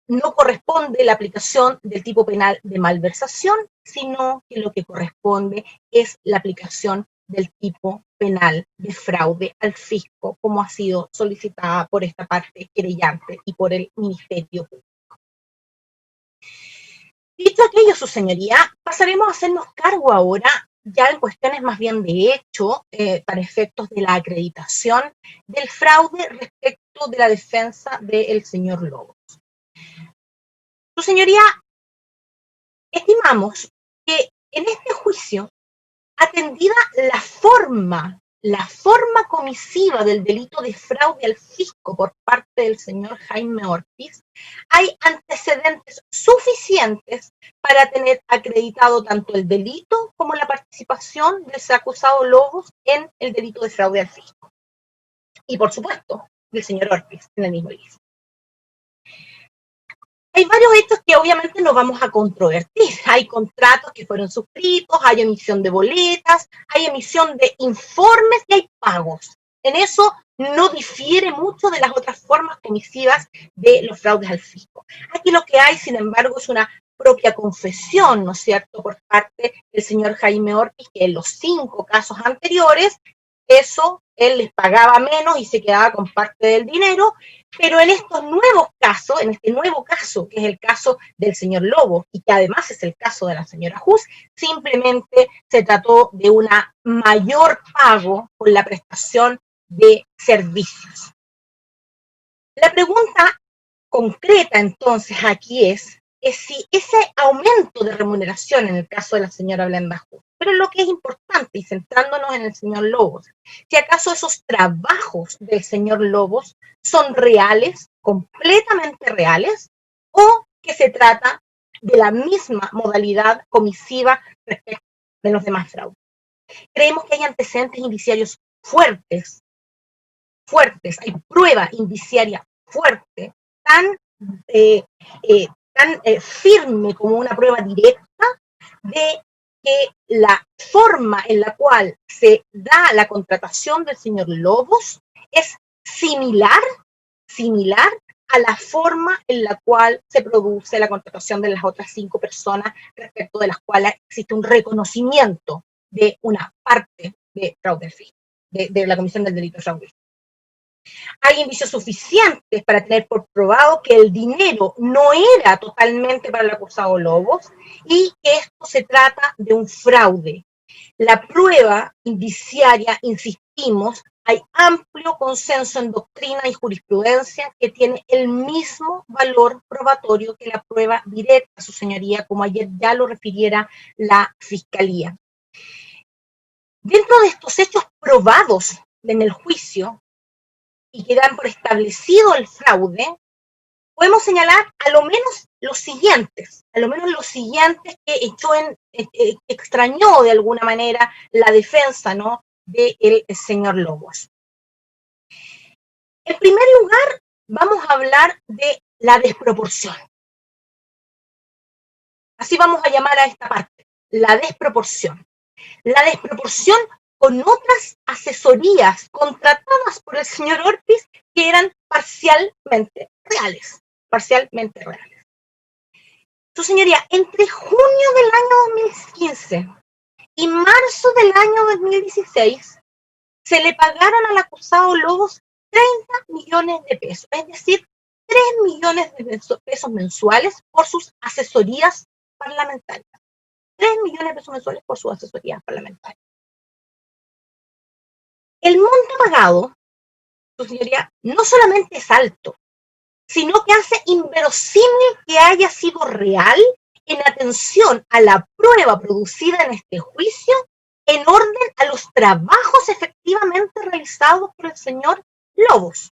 no corresponde la aplicación del tipo penal de malversación, sino que lo que corresponde es la aplicación del tipo penal de fraude al fisco, como ha sido solicitada por esta parte querellante y por el Ministerio Público. Dicho aquello, su señoría, pasaremos a hacernos cargo ahora, ya en cuestiones más bien de hecho, para efectos de la acreditación del fraude respecto de la defensa del señor Lobos. Su señoría, estimamos que en este juicio, atendida la forma comisiva del delito de fraude al fisco por parte del señor Jaime Ortiz, hay antecedentes suficientes para tener acreditado tanto el delito como la participación del acusado Lobos en el delito de fraude al fisco. Y por supuesto, del señor Ortiz en el mismo ilícito. Hay varios hechos que obviamente no vamos a controvertir. Hay contratos que fueron suscritos, hay emisión de boletas, hay emisión de informes y hay pagos. En eso no difiere mucho de las otras formas comisivas de los fraudes al fisco. Aquí lo que hay, sin embargo, es una propia confesión, ¿no es cierto?, por parte del señor Jaime Ortiz, que en los 5 casos anteriores, eso él les pagaba menos y se quedaba con parte del dinero, pero en estos nuevos casos, en este nuevo caso, que es el caso del señor Lobo, y que además es el caso de la señora Hus, simplemente se trató de un mayor pago por la prestación de servicios. La pregunta concreta entonces aquí es si ese aumento de remuneración en el caso de la señora Blenda Hus, pero lo que es importante, y centrándonos en el señor Lobos, si acaso esos trabajos del señor Lobos son reales, completamente reales, o que se trata de la misma modalidad comisiva respecto de los demás fraudes. Creemos que hay antecedentes indiciarios fuertes, hay prueba indiciaria fuerte, tan firme como una prueba directa de que la forma en la cual se da la contratación del señor Lobos es similar a la forma en la cual se produce la contratación de las otras 5 personas respecto de las cuales existe un reconocimiento de una parte de fraude fiscal, de la comisión del delito de fraude fiscal. Hay indicios suficientes para tener por probado que el dinero no era totalmente para el acusado Lobos y que esto se trata de un fraude. La prueba indiciaria, insistimos, hay amplio consenso en doctrina y jurisprudencia que tiene el mismo valor probatorio que la prueba directa, su señoría, como ayer ya lo refiriera la Fiscalía. Dentro de estos hechos probados en el juicio y que dan por establecido el fraude, podemos señalar a lo menos los siguientes que extrañó de alguna manera la defensa, ¿no?, del señor Lobos. En primer lugar, vamos a hablar de la desproporción. Así vamos a llamar a esta parte, la desproporción. La desproporción con otras asesorías contratadas por el señor Ortiz que eran parcialmente reales. Su señoría, entre junio del año 2015 y marzo del año 2016, se le pagaron al acusado Lobos 30 millones de pesos, es decir, 3 millones de pesos mensuales por sus asesorías parlamentarias. 3 millones de pesos mensuales por sus asesorías parlamentarias. El monto pagado, su señoría, no solamente es alto, sino que hace inverosímil que haya sido real en atención a la prueba producida en este juicio en orden a los trabajos efectivamente realizados por el señor Lobos.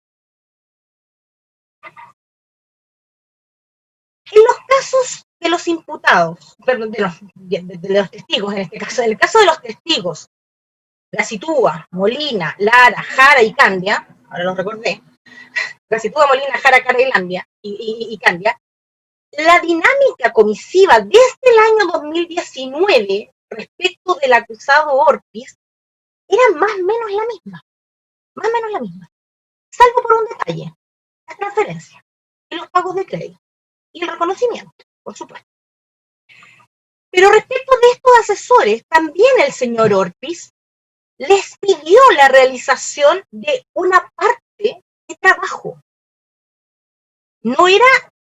En los casos de los imputados, perdón, de los testigos, en este caso, en el caso de los testigos, Gacitúa, Molina, Lara, Jara y Candia, ahora los recordé, Gacitúa, Molina, Jara, y Candia, la dinámica comisiva desde el año 2019 respecto del acusado Ortiz era más o menos la misma, salvo por un detalle, la transferencia y los pagos de crédito y el reconocimiento, por supuesto. Pero respecto de estos asesores, también el señor Ortiz les pidió la realización de una parte de trabajo. No era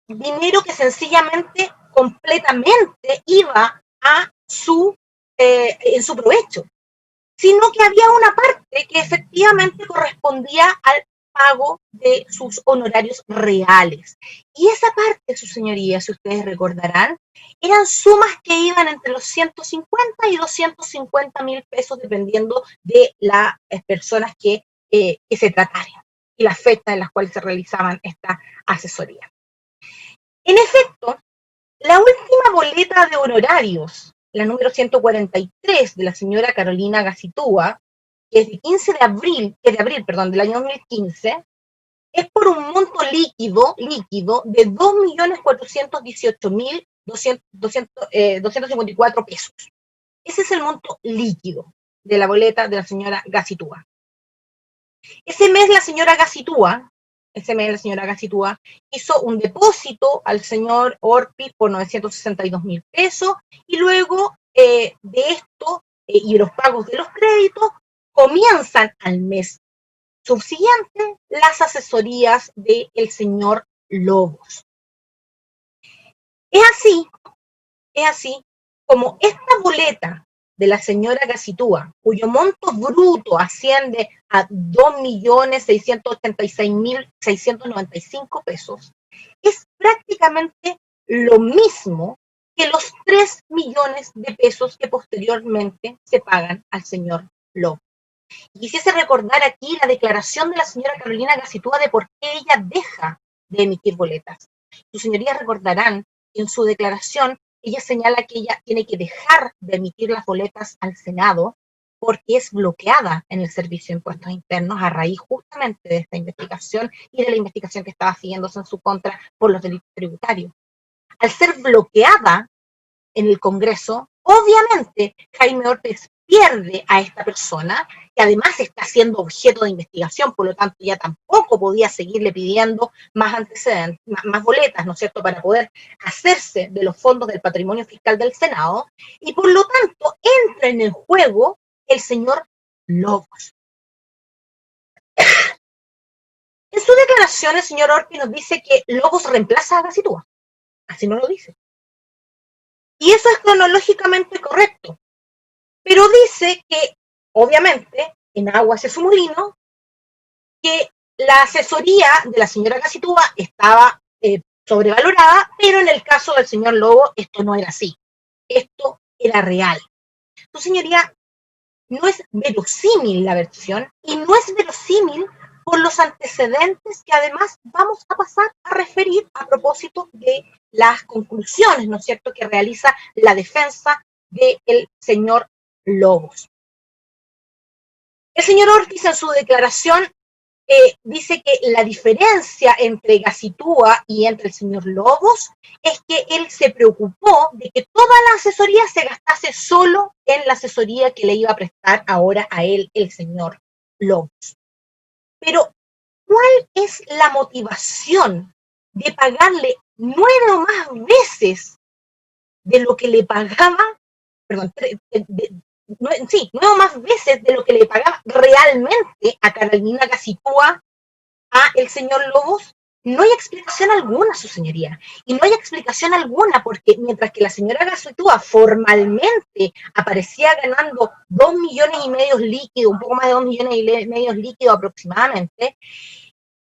dinero que sencillamente, completamente iba a en su provecho, sino que había una parte que efectivamente correspondía al pago de sus honorarios reales. Y esa parte, su señoría, si ustedes recordarán, eran sumas que iban entre los 150 y 250 mil pesos, dependiendo de las personas que se trataran y las fechas en las cuales se realizaban esta asesoría. En efecto, la última boleta de honorarios, la número 143 de la señora Carolina Gacitúa, que es de 15 de abril, del año 2015, es por un monto líquido de 2.418.254 pesos. Ese es el monto líquido de la boleta de la señora Gacitúa. Ese mes la señora Gacitúa hizo un depósito al señor Ortiz por 962.000 pesos y luego de esto y los pagos de los créditos comienzan al mes subsiguiente las asesorías del señor Lobos. Es así como esta boleta de la señora Gacitúa, cuyo monto bruto asciende a 2.686.695 pesos, es prácticamente lo mismo que los 3 millones de pesos que posteriormente se pagan al señor Lobos. Y quisiese recordar aquí la declaración de la señora Carolina Gacitúa de por qué ella deja de emitir boletas. Sus señorías recordarán que en su declaración ella señala que ella tiene que dejar de emitir las boletas al Senado porque es bloqueada en el Servicio de Impuestos Internos a raíz justamente de esta investigación y de la investigación que estaba siguiéndose en su contra por los delitos tributarios. Al ser bloqueada en el Congreso, obviamente Jaime Ortiz pierde a esta persona, que además está siendo objeto de investigación, por lo tanto ya tampoco podía seguirle pidiendo más antecedentes, más boletas, ¿no es cierto?, para poder hacerse de los fondos del patrimonio fiscal del Senado, y por lo tanto entra en el juego el señor Lobos. En su declaración, el señor Orpi nos dice que Lobos reemplaza a Gacitúa. Así no lo dice. Y eso es cronológicamente correcto. Pero dice que, obviamente, en aguas de su molino, que la asesoría de la señora Gacitúa estaba sobrevalorada, pero en el caso del señor Lobo esto no era así. Esto era real. Entonces, señoría, no es verosímil la versión y no es verosímil por los antecedentes que además vamos a pasar a referir a propósito de las conclusiones, ¿no es cierto?, que realiza la defensa del señor Lobos. El señor Ortiz en su declaración dice que la diferencia entre Gacitúa y entre el señor Lobos es que él se preocupó de que toda la asesoría se gastase solo en la asesoría que le iba a prestar ahora a él el señor Lobos. Pero, ¿cuál es la motivación de pagarle 9 o más veces de lo que le pagaba, perdón, 9 o más veces de lo que le pagaba realmente a Carolina Gacitúa a el señor Lobos? No hay explicación alguna, su señoría. Y no hay explicación alguna porque mientras que la señora Gacitúa formalmente aparecía ganando 2,5 millones líquidos, un poco más de 2,5 millones líquidos aproximadamente,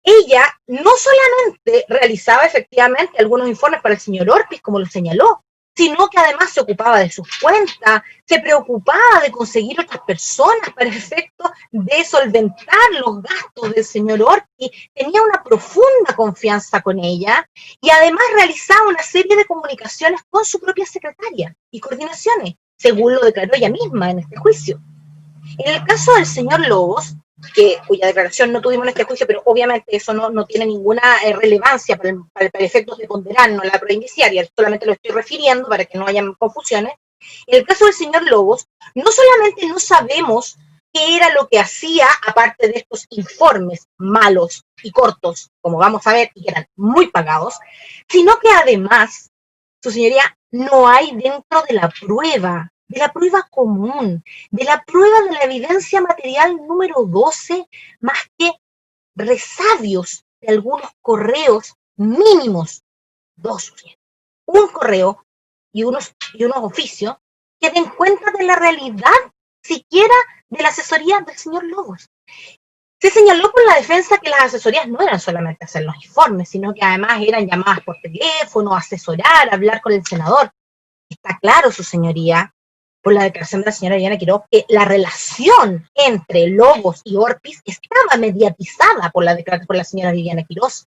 ella no solamente realizaba efectivamente algunos informes para el señor Orpiz, como lo señaló, sino que además se ocupaba de sus cuentas, se preocupaba de conseguir otras personas para efecto de solventar los gastos del señor Orpiz, tenía una profunda confianza con ella y además realizaba una serie de comunicaciones con su propia secretaria y coordinaciones, según lo declaró ella misma en este juicio. En el caso del señor Lobos, cuya declaración no tuvimos en este juicio, pero obviamente eso no tiene ninguna relevancia para efectos de ponderarnos la prueba indiciaria, solamente lo estoy refiriendo para que no hayan confusiones. En el caso del señor Lobos, no solamente no sabemos qué era lo que hacía, aparte de estos informes malos y cortos, como vamos a ver, y que eran muy pagados, sino que además, su señoría, no hay dentro de la prueba común, de la prueba de la evidencia material número 12, más que resabios de algunos correos mínimos, 2, un correo y unos oficios que den cuenta de la realidad siquiera de la asesoría del señor Lobos. Se señaló por la defensa que las asesorías no eran solamente hacer los informes, sino que además eran llamadas por teléfono, asesorar, hablar con el senador. Está claro, su señoría, por la declaración de la señora Diana Quiroz, que la relación entre Lobos y Orpiz estaba mediatizada por la señora Viviana Quiroz.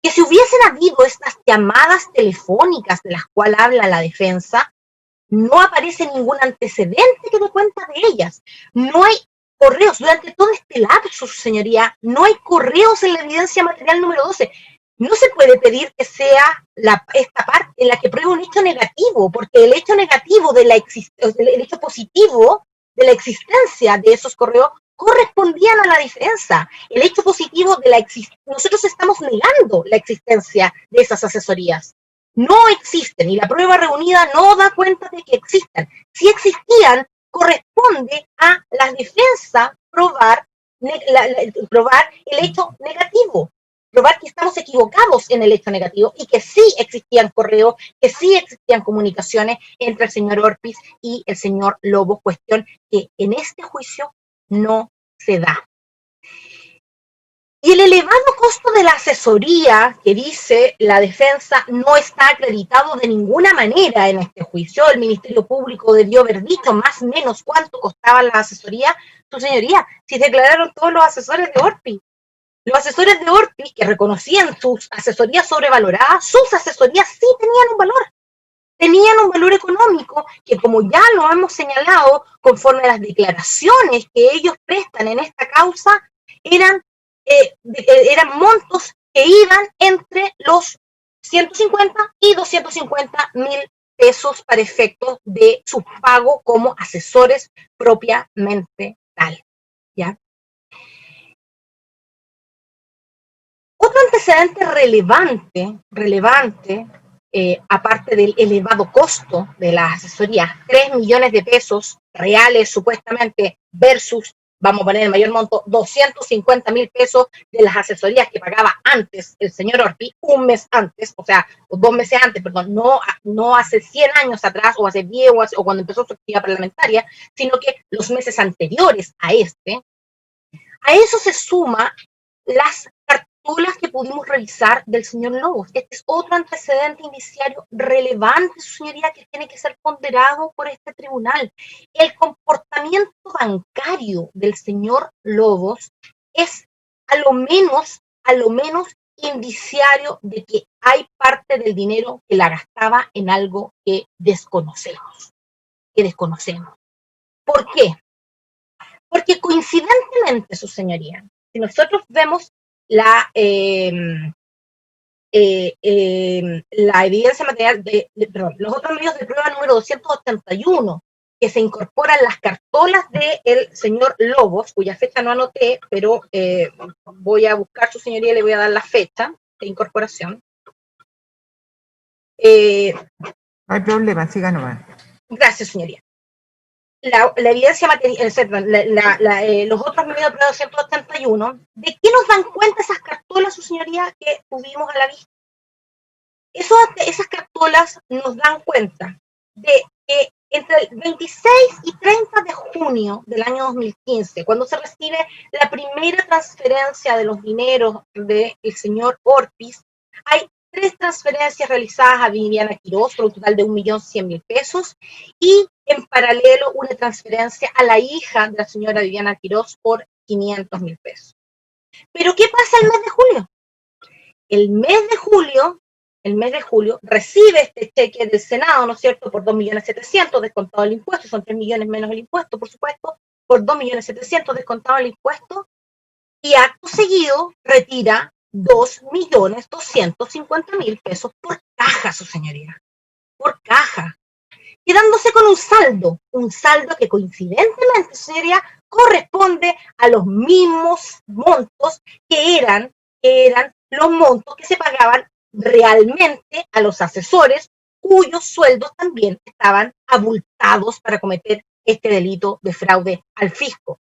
Que si hubiesen habido estas llamadas telefónicas de las cuales habla la defensa, no aparece ningún antecedente que dé cuenta de ellas. No hay correos durante todo este lapso, su señoría, no hay correos en la evidencia material número 12. No se puede pedir que sea esta parte en la que pruebe un hecho negativo, porque el hecho negativo el hecho positivo de la existencia de esos correos correspondían a la defensa. El hecho positivo de nosotros estamos negando la existencia de esas asesorías. No existen y la prueba reunida no da cuenta de que existan. Si existían, corresponde a la defensa probar el hecho negativo. Probar que estamos equivocados en el hecho negativo y que sí existían correos, que sí existían comunicaciones entre el señor Orpiz y el señor Lobos, cuestión que en este juicio no se da. Y el elevado costo de la asesoría que dice la defensa no está acreditado de ninguna manera en este juicio. El Ministerio Público debió haber dicho más o menos cuánto costaba la asesoría. Su señoría, si declararon todos los asesores de Orpiz. Los asesores de Orpiz, que reconocían sus asesorías sobrevaloradas, sus asesorías sí tenían un valor. Tenían un valor económico que, como ya lo hemos señalado, conforme a las declaraciones que ellos prestan en esta causa, eran montos que iban entre los 150 y 250 mil pesos para efectos de su pago como asesores propiamente tal. ¿Ya? Otro antecedente relevante, aparte del elevado costo de las asesorías, 3 millones de pesos reales supuestamente versus vamos a poner el mayor monto, 250.000 pesos de las asesorías que pagaba antes el señor Orpiz, un mes antes, o sea, 2 meses antes, perdón, no hace 100 años atrás, o hace 10, o cuando empezó su actividad parlamentaria, sino que los meses anteriores a este. A eso se suma las cartulas que pudimos revisar del señor Lobos. Este es otro antecedente indiciario relevante, su señoría, que tiene que ser ponderado por este tribunal. El comportamiento bancario del señor Lobos es a lo menos indiciario de que hay parte del dinero que la gastaba en algo que desconocemos. ¿Por qué? Porque coincidentemente, su señoría, si nosotros vemos la evidencia material los otros medios de prueba número 281, que se incorporan las cartolas del señor Lobos, cuya fecha no anoté, pero voy a buscar, su señoría, y le voy a dar la fecha de incorporación. No hay problema, siga nomás. Gracias, señoría. La evidencia material, los otros medios de prueba 281, ¿de qué nos dan cuenta esas cartolas, su señoría, que tuvimos a la vista? Esas cartolas nos dan cuenta de que entre el 26 y 30 de junio del año 2015, cuando se recibe la primera transferencia de los dineros del señor Orpiz, hay 3 transferencias realizadas a Viviana Quirós por un total de 1.100.000 pesos y en paralelo una transferencia a la hija de la señora Viviana Quirós por 500.000 pesos. ¿Pero qué pasa el mes de julio? El mes de julio recibe este cheque del Senado, ¿no es cierto?, por 2.700.000 descontado el impuesto, son 3 millones menos el impuesto, por supuesto, por 2.700.000 descontado el impuesto, y acto seguido retira 2.250.000 pesos por caja, su señoría, por caja, quedándose con un saldo que coincidentemente, su señoría, corresponde a los mismos montos que eran los montos que se pagaban realmente a los asesores, cuyos sueldos también estaban abultados para cometer este delito de fraude al fisco.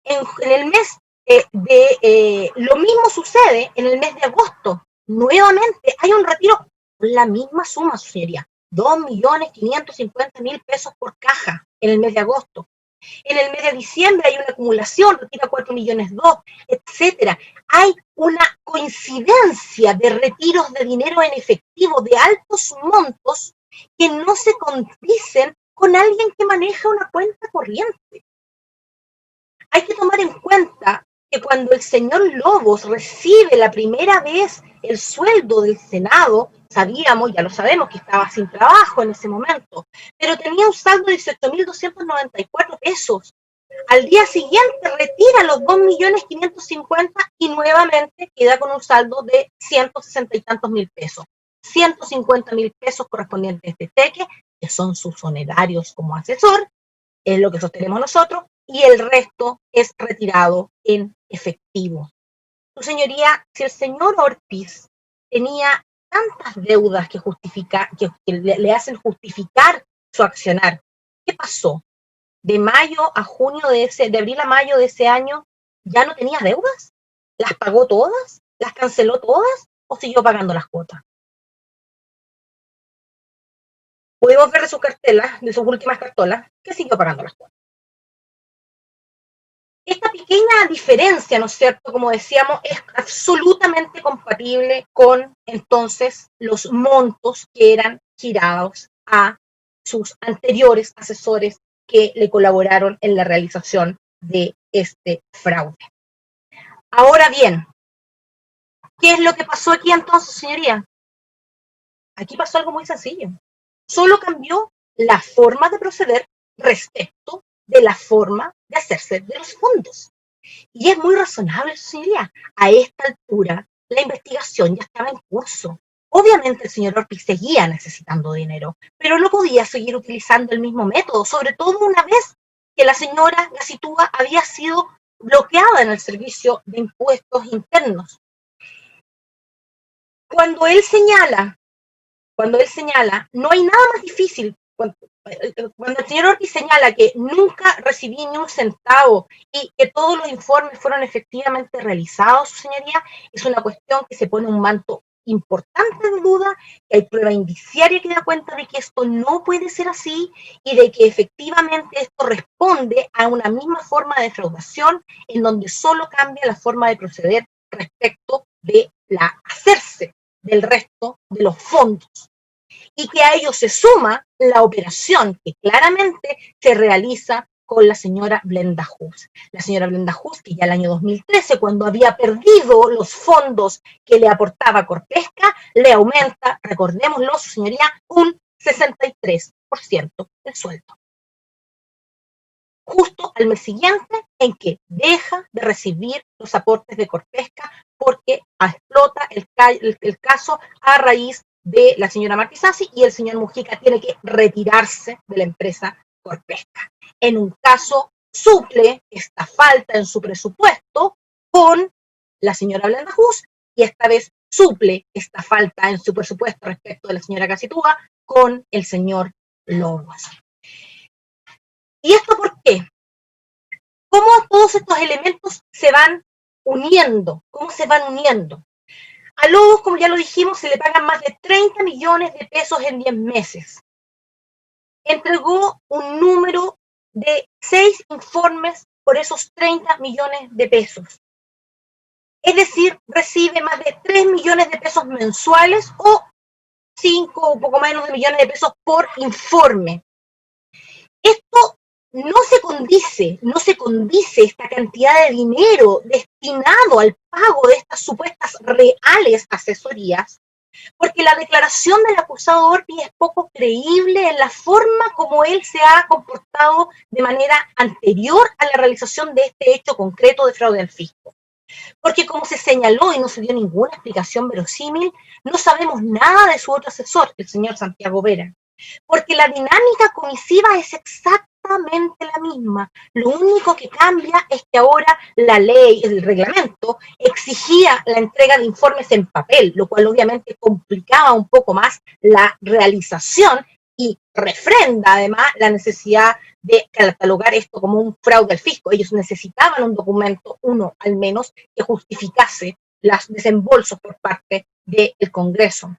En el mes lo mismo sucede en el mes de agosto. Nuevamente hay un retiro con la misma suma, su señoría, 2.550.000 pesos por caja en el mes de agosto. En el mes de diciembre hay una acumulación, retira 4.2 millones, etcétera. Hay una coincidencia de retiros de dinero en efectivo de altos montos que no se condicen con alguien que maneja una cuenta corriente. Hay que tomar en cuenta que cuando el señor Lobos recibe la primera vez el sueldo del Senado, sabíamos, ya lo sabemos, que estaba sin trabajo en ese momento, pero tenía un saldo de 18.294 pesos. Al día siguiente retira los 2.550.000 y nuevamente queda con un saldo de 160 y tantos mil pesos. 150.000 pesos correspondientes a este cheque, que son sus honorarios como asesor, es lo que sostenemos nosotros, y el resto es retirado en efectivo. Su señoría, si el señor Orpiz tenía tantas deudas que le hacen justificar su accionar, ¿qué pasó? De abril a mayo de ese año, ¿ya no tenía deudas? ¿Las pagó todas? ¿Las canceló todas? ¿O siguió pagando las cuotas? Pudimos ver de sus cartelas, de sus últimas cartolas, que siguió pagando las cuotas. Esta pequeña diferencia, ¿no es cierto?, como decíamos, es absolutamente compatible con, entonces, los montos que eran girados a sus anteriores asesores que le colaboraron en la realización de este fraude. Ahora bien, ¿qué es lo que pasó aquí entonces, señoría? Aquí pasó algo muy sencillo. Solo cambió la forma de proceder respecto de la forma de hacerse de los fondos. Y es muy razonable, señoría. A esta altura, la investigación ya estaba en curso. Obviamente el señor Orpiz seguía necesitando dinero, pero no podía seguir utilizando el mismo método, sobre todo una vez que la señora Gacitúa había sido bloqueada en el servicio de impuestos internos. Cuando él señala, no hay nada más difícil, cuando el señor Ortiz señala que nunca recibí ni un centavo y que todos los informes fueron efectivamente realizados, su señoría, es una cuestión que se pone un manto importante de duda, que hay prueba indiciaria que da cuenta de que esto no puede ser así y de que efectivamente esto responde a una misma forma de defraudación en donde solo cambia la forma de proceder respecto de la hacerse del resto de los fondos. Y que a ello se suma la operación que claramente se realiza con la señora Blenda Hus. La señora Blenda Hus, que ya el año 2013, cuando había perdido los fondos que le aportaba Corpesca, le aumenta, recordémoslo, su señoría, un 63% del sueldo. Justo al mes siguiente en que deja de recibir los aportes de Corpesca porque explota el caso a raíz de la señora Marquisasi y el señor Mujica tiene que retirarse de la empresa Corpesca. En un caso suple esta falta en su presupuesto con la señora Blenda Hus y esta vez suple esta falta en su presupuesto respecto de la señora Casitúa con el señor Lobos. ¿Y esto por qué? ¿Cómo todos estos elementos se van uniendo? ¿Cómo se van uniendo? A Lobos, como ya lo dijimos, se le pagan más de 30 millones de pesos en 10 meses. Entregó un número de 6 informes por esos 30 millones de pesos. Es decir, recibe más de 3 millones de pesos mensuales o 5 o poco menos de millones de pesos por informe. Esto no se condice esta cantidad de dinero destinado al pago de estas supuestas reales asesorías, porque la declaración del acusado Ortiz es poco creíble en la forma como él se ha comportado de manera anterior a la realización de este hecho concreto de fraude al fisco. Porque como se señaló y no se dio ninguna explicación verosímil, no sabemos nada de su otro asesor, el señor Santiago Vera. Porque la dinámica comisiva es exactamente la misma. Lo único que cambia es que ahora la ley, el reglamento, exigía la entrega de informes en papel, lo cual obviamente complicaba un poco más la realización y refrenda además la necesidad de catalogar esto como un fraude al fisco. Ellos necesitaban un documento, uno al menos, que justificase los desembolsos por parte del Congreso.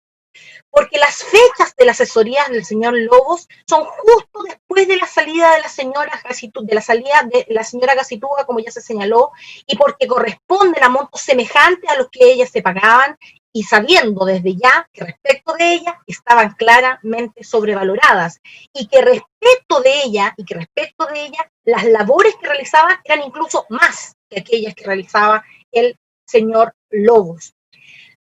Porque las fechas de las asesorías del señor Lobos son justo después de la salida de la señora Gacitúa, como ya se señaló, y porque corresponden a montos semejantes a los que ellas se pagaban, y sabiendo desde ya que respecto de ella estaban claramente sobrevaloradas, y que respecto de ella, las labores que realizaban eran incluso más que aquellas que realizaba el señor Lobos.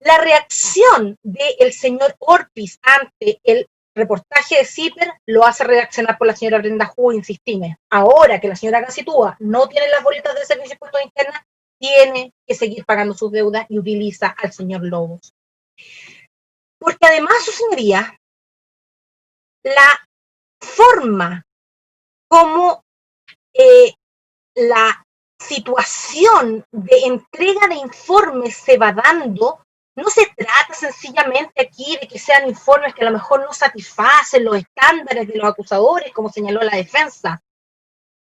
La reacción del señor Ortiz ante el reportaje de CIPER lo hace reaccionar por la señora Blenda Hus, insistime. Ahora que la señora Gacitúa no tiene las bolitas del Servicio de Impuestos Internos, tiene que seguir pagando sus deudas y utiliza al señor Lobos. Porque además, su señoría, la forma como la situación de entrega de informes se va dando, no se trata sencillamente aquí de que sean informes que a lo mejor no satisfacen los estándares de los acusadores, como señaló la defensa.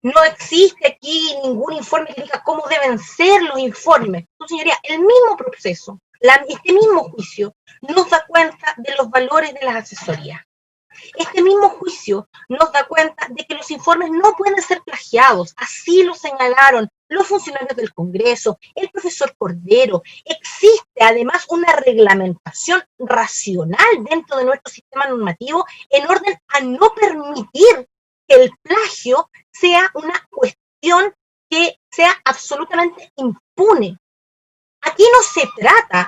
No existe aquí ningún informe que diga cómo deben ser los informes. Señoría, el mismo proceso, este mismo juicio, nos da cuenta de los valores de las asesorías. Este mismo juicio nos da cuenta de que los informes no pueden ser plagiados, así lo señalaron los funcionarios del Congreso, el profesor Cordero. Existe además una reglamentación racional dentro de nuestro sistema normativo en orden a no permitir que el plagio sea una cuestión que sea absolutamente impune. Aquí no se trata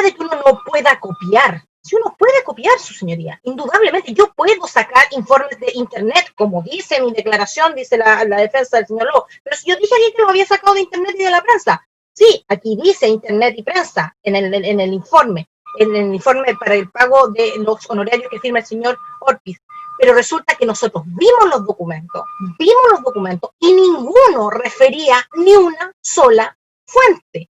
de que uno no pueda copiar. Si uno puede copiar, su señoría, indudablemente yo puedo sacar informes de internet, como dice mi declaración, dice la defensa del señor Lobo, pero si yo dije aquí que lo había sacado de internet y de la prensa, sí, aquí dice internet y prensa en el informe para el pago de los honorarios que firma el señor Ortiz, pero resulta que nosotros vimos los documentos y ninguno refería ni una sola fuente.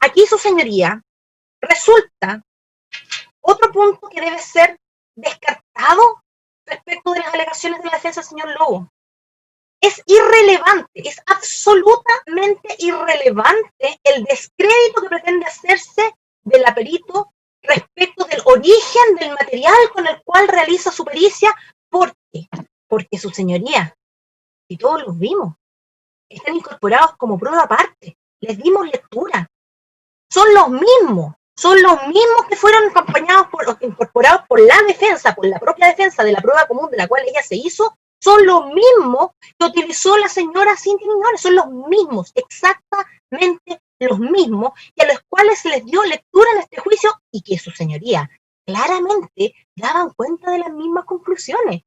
Aquí, su señoría, resulta otro punto que debe ser alegaciones de la defensa del señor Lobo. Es irrelevante, es absolutamente irrelevante el descrédito que pretende hacerse del aperito respecto del origen del material con el cual realiza su pericia. ¿Por qué? Porque su señoría, y todos los vimos, están incorporados como prueba aparte. Les dimos lectura. Son los mismos que fueron incorporados por la defensa, por la propia defensa de la prueba común de la cual ella se hizo, son los mismos que utilizó la señora Cintia Quiñones, son los mismos, exactamente los mismos, y a los cuales se les dio lectura en este juicio y que su señoría claramente daban cuenta de las mismas conclusiones.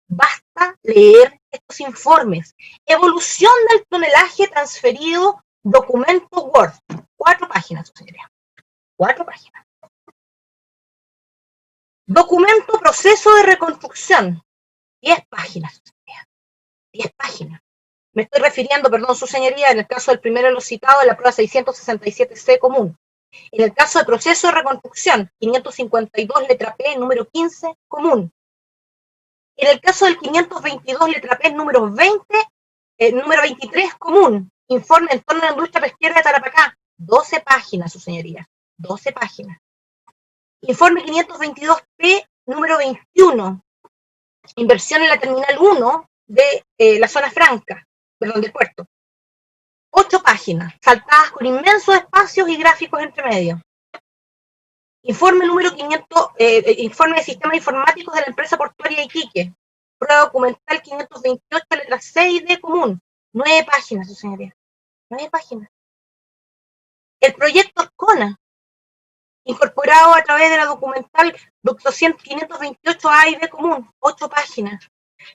Basta leer estos informes. Evolución del tonelaje transferido, documento Word. 4 páginas, su señoría. 4 páginas. Documento proceso de reconstrucción. 10 páginas, su señoría. 10 páginas. Me estoy refiriendo, perdón, su señoría, en el caso del primero de los citados, la prueba 667C común. En el caso de proceso de reconstrucción, 552 letra P, número 15, común. En el caso del 522 letra P, número 23, común. Informe en torno a la industria pesquera de Tarapacá. 12 páginas, su señoría. 12 páginas. Informe 522P, número 21. Inversión en la terminal 1 de la zona franca, perdón, del puerto. 8 páginas, saltadas con inmensos espacios y gráficos entre medio. Informe número 500, informe de sistemas informáticos de la empresa portuaria Iquique. Prueba documental 528, letra C y D común. 9 páginas, su señoría. 9 páginas. El proyecto Arcona, incorporado a través de la documental 528A y B común. 8 páginas.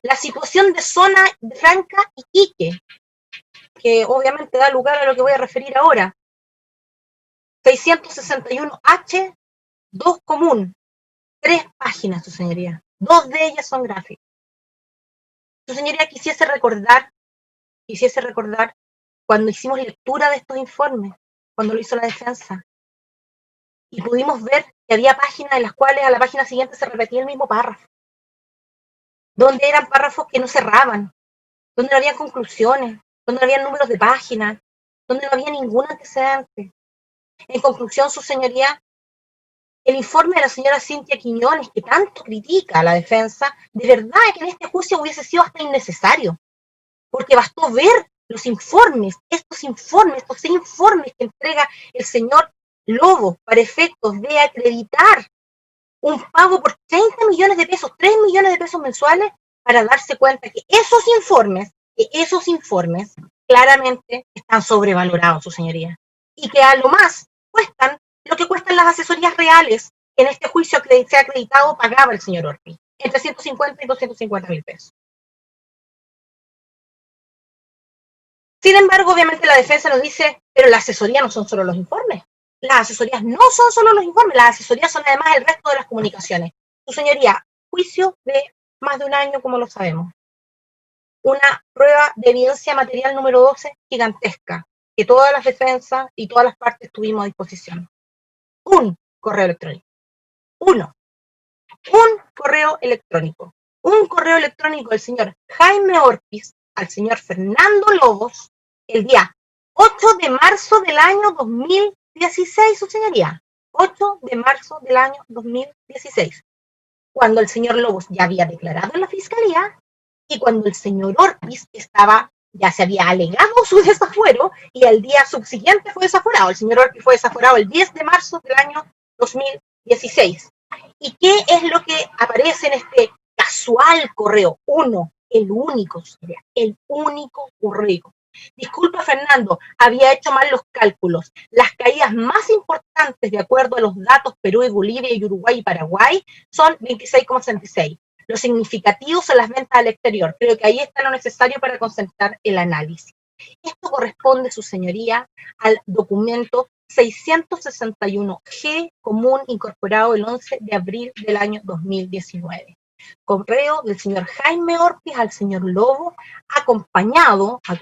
La situación de zona franca Iquique, que obviamente da lugar a lo que voy a referir ahora. 661H, 2 común, 3 páginas, su señoría. 2 de ellas son gráficas. Su señoría quisiese recordar cuando hicimos lectura de estos informes, cuando lo hizo la defensa, y pudimos ver que había páginas en las cuales a la página siguiente se repetía el mismo párrafo, donde eran párrafos que no cerraban, donde no había conclusiones, donde no había números de páginas, donde no había ningún antecedente. En conclusión, su señoría, el informe de la señora Cintia Quiñones, que tanto critica a la defensa, de verdad que en este juicio hubiese sido hasta innecesario, porque bastó ver los informes, estos 6 informes que entrega el señor Lobo para efectos de acreditar un pago por 30 millones de pesos, 3 millones de pesos mensuales, para darse cuenta que esos informes claramente están sobrevalorados, su señoría, y que a lo más cuestan lo que cuestan las asesorías reales que en este juicio que se ha acreditado pagaba el señor Orpi, entre 150 y 250 mil pesos. Sin embargo, obviamente la defensa nos dice, pero la asesoría no son solo los informes. Las asesorías no son solo los informes, las asesorías son además el resto de las comunicaciones. Su señoría, juicio de más de un año, como lo sabemos. Una prueba de evidencia material número 12 gigantesca, que todas las defensas y todas las partes tuvimos a disposición. Un correo electrónico. Un correo electrónico. Un correo electrónico del señor Jaime Orpiz al señor Fernando Lobos el día 8 de marzo del año 2016, su señoría. 8 de marzo del año 2016. Cuando el señor Lobos ya había declarado en la fiscalía y cuando el señor Orpiz ya se había alegado su desafuero y al día subsiguiente fue desaforado. El señor Orpiz fue desaforado el 10 de marzo del año 2016. ¿Y qué es lo que aparece en este casual correo? El único correo. Disculpa, Fernando, había hecho mal los cálculos. Las caídas más importantes, de acuerdo a los datos Perú y Bolivia y Uruguay y Paraguay, son 26,66. Los significativos son las ventas al exterior. Creo que ahí está lo necesario para concentrar el análisis. Esto corresponde, su señoría, al documento 661G común incorporado el 11 de abril del año 2019. Correo del señor Jaime Orpiz al señor Lobo, acompañado a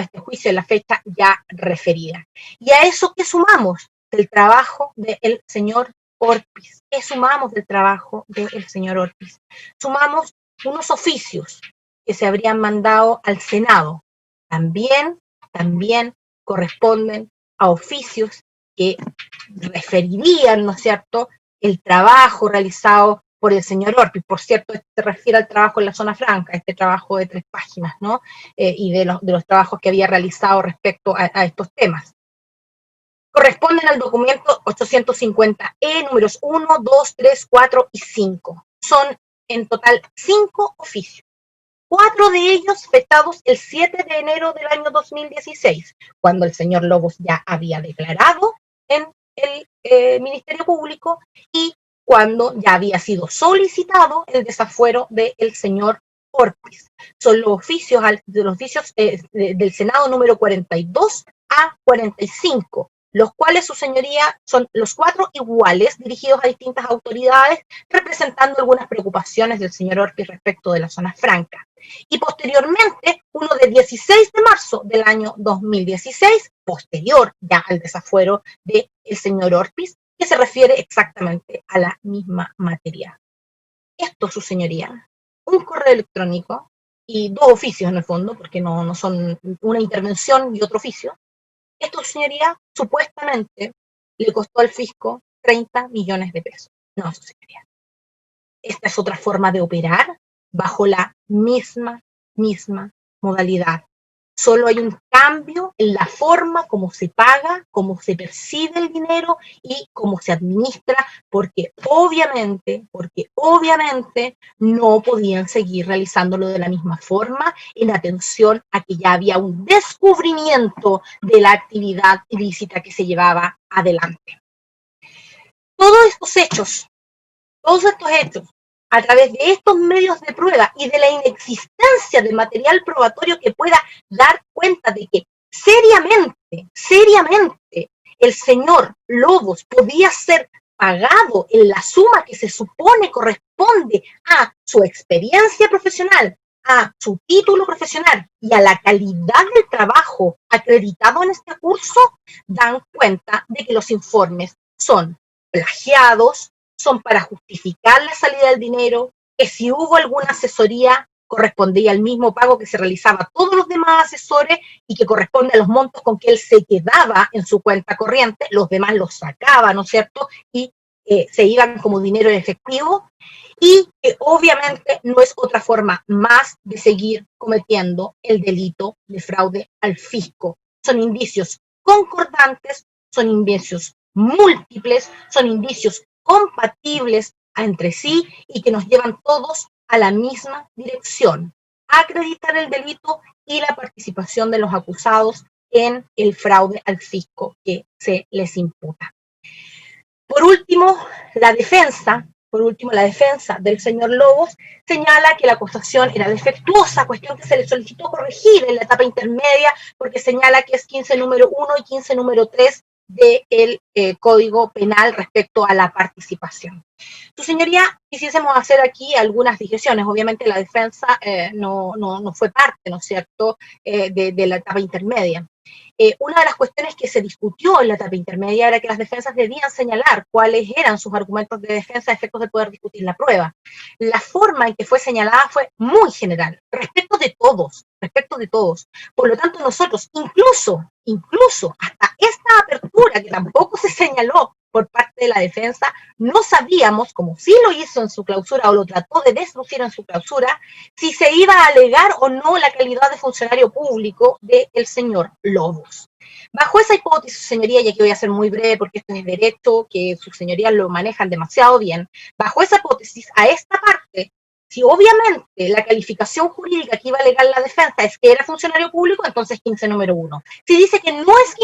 este juicio en la fecha ya referida. Y a eso que sumamos el trabajo del señor Orpiz. ¿Qué sumamos del trabajo del señor Orpiz? Sumamos unos oficios que se habrían mandado al Senado. También corresponden a oficios que referirían, ¿no es cierto?, el trabajo realizado por el señor Orpiz. Por cierto, se refiere al trabajo en la zona franca, este trabajo de 3 páginas, ¿no? Y de los trabajos que había realizado respecto a estos temas. Corresponden al documento 850E, números 1, 2, 3, 4 y 5. Son en total 5 oficios. 4 de ellos fechados el 7 de enero del año 2016, cuando el señor Lobos ya había declarado en el Ministerio Público y cuando ya había sido solicitado el desafuero del señor Orpiz. Son los oficios, del Senado número 42 a 45, los cuales, su señoría, son los 4 iguales, dirigidos a distintas autoridades, representando algunas preocupaciones del señor Orpiz respecto de la zona franca. Y posteriormente, uno de 16 de marzo del año 2016, posterior ya al desafuero del señor Orpiz, que se refiere exactamente a la misma materia. Esto, su señoría, un correo electrónico y 2 oficios en el fondo, porque no son una intervención y otro oficio. Esto, su señoría, supuestamente le costó al fisco 30 millones de pesos. No, su señoría. Esta es otra forma de operar bajo la misma modalidad. Solo hay un cambio en la forma como se paga, cómo se percibe el dinero y cómo se administra, porque obviamente no podían seguir realizándolo de la misma forma en atención a que ya había un descubrimiento de la actividad ilícita que se llevaba adelante. Todos estos hechos, a través de estos medios de prueba y de la inexistencia de material probatorio que pueda dar cuenta de que seriamente el señor Lobos podía ser pagado en la suma que se supone corresponde a su experiencia profesional, a su título profesional y a la calidad del trabajo acreditado en este curso, dan cuenta de que los informes son plagiados, son para justificar la salida del dinero, que si hubo alguna asesoría correspondía al mismo pago que se realizaba a todos los demás asesores y que corresponde a los montos con que él se quedaba en su cuenta corriente, los demás los sacaba, ¿no es cierto? Y se iban como dinero en efectivo, y que obviamente no es otra forma más de seguir cometiendo el delito de fraude al fisco. Son indicios concordantes, son indicios múltiples, son indicios compatibles entre sí y que nos llevan todos a la misma dirección: acreditar el delito y la participación de los acusados en el fraude al fisco que se les imputa. Por último, la defensa del señor Lobos señala que la acusación era defectuosa, cuestión que se le solicitó corregir en la etapa intermedia, porque señala que es 15 número 1 y 15 número 3 del Código Penal respecto a la participación. Su señoría, quisiésemos hacer aquí algunas digresiones. Obviamente la defensa no fue parte, ¿no es cierto?, de la etapa intermedia. Una de las cuestiones que se discutió en la etapa intermedia era que las defensas debían señalar cuáles eran sus argumentos de defensa a efectos de poder discutir la prueba. La forma en que fue señalada fue muy general, respecto de todos. Por lo tanto, nosotros, incluso hasta esta apertura que tampoco se señaló por parte de la defensa, no sabíamos, como sí lo hizo en su clausura o lo trató de deslucir en su clausura, si se iba a alegar o no la calidad de funcionario público del señor Lobos. Bajo esa hipótesis, señoría, y aquí voy a ser muy breve porque esto es derecho, que sus señorías lo manejan demasiado bien, bajo esa hipótesis, a esta parte, si obviamente la calificación jurídica que iba a alegar la defensa es que era funcionario público, entonces 15 número 1. Si dice que no es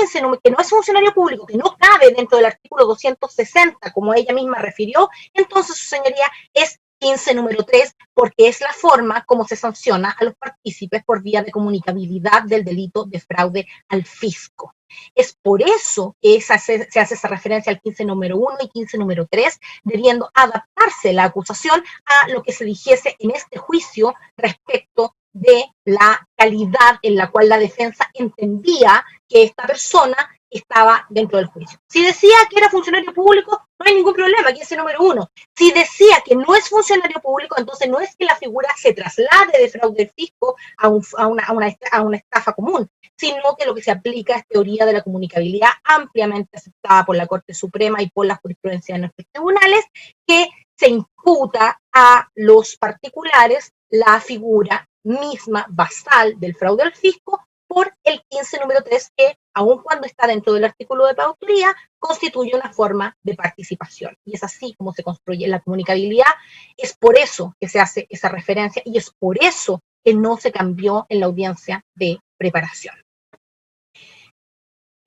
que no es funcionario público, que no cabe dentro del artículo 260, como ella misma refirió, entonces su señoría es 15 número 3, porque es la forma como se sanciona a los partícipes por vía de comunicabilidad del delito de fraude al fisco. Es por eso que se hace esa referencia al 15 número 1 y 15 número 3, debiendo adaptarse la acusación a lo que se dijese en este juicio respecto de la calidad en la cual la defensa entendía que esta persona estaba dentro del juicio. Si decía que era funcionario público, no hay ningún problema, aquí es el número 1. Si decía que no es funcionario público, entonces no es que la figura se traslade de fraude del fisco a una estafa común, sino que lo que se aplica es teoría de la comunicabilidad ampliamente aceptada por la Corte Suprema y por la jurisprudencia de nuestros tribunales, que se imputa a los particulares la figura misma basal del fraude al fisco por el 15 número 3, que, aun cuando está dentro del artículo de coautoría, constituye una forma de participación. Y es así como se construye la comunicabilidad. Es por eso que se hace esa referencia y es por eso que no se cambió en la audiencia de preparación.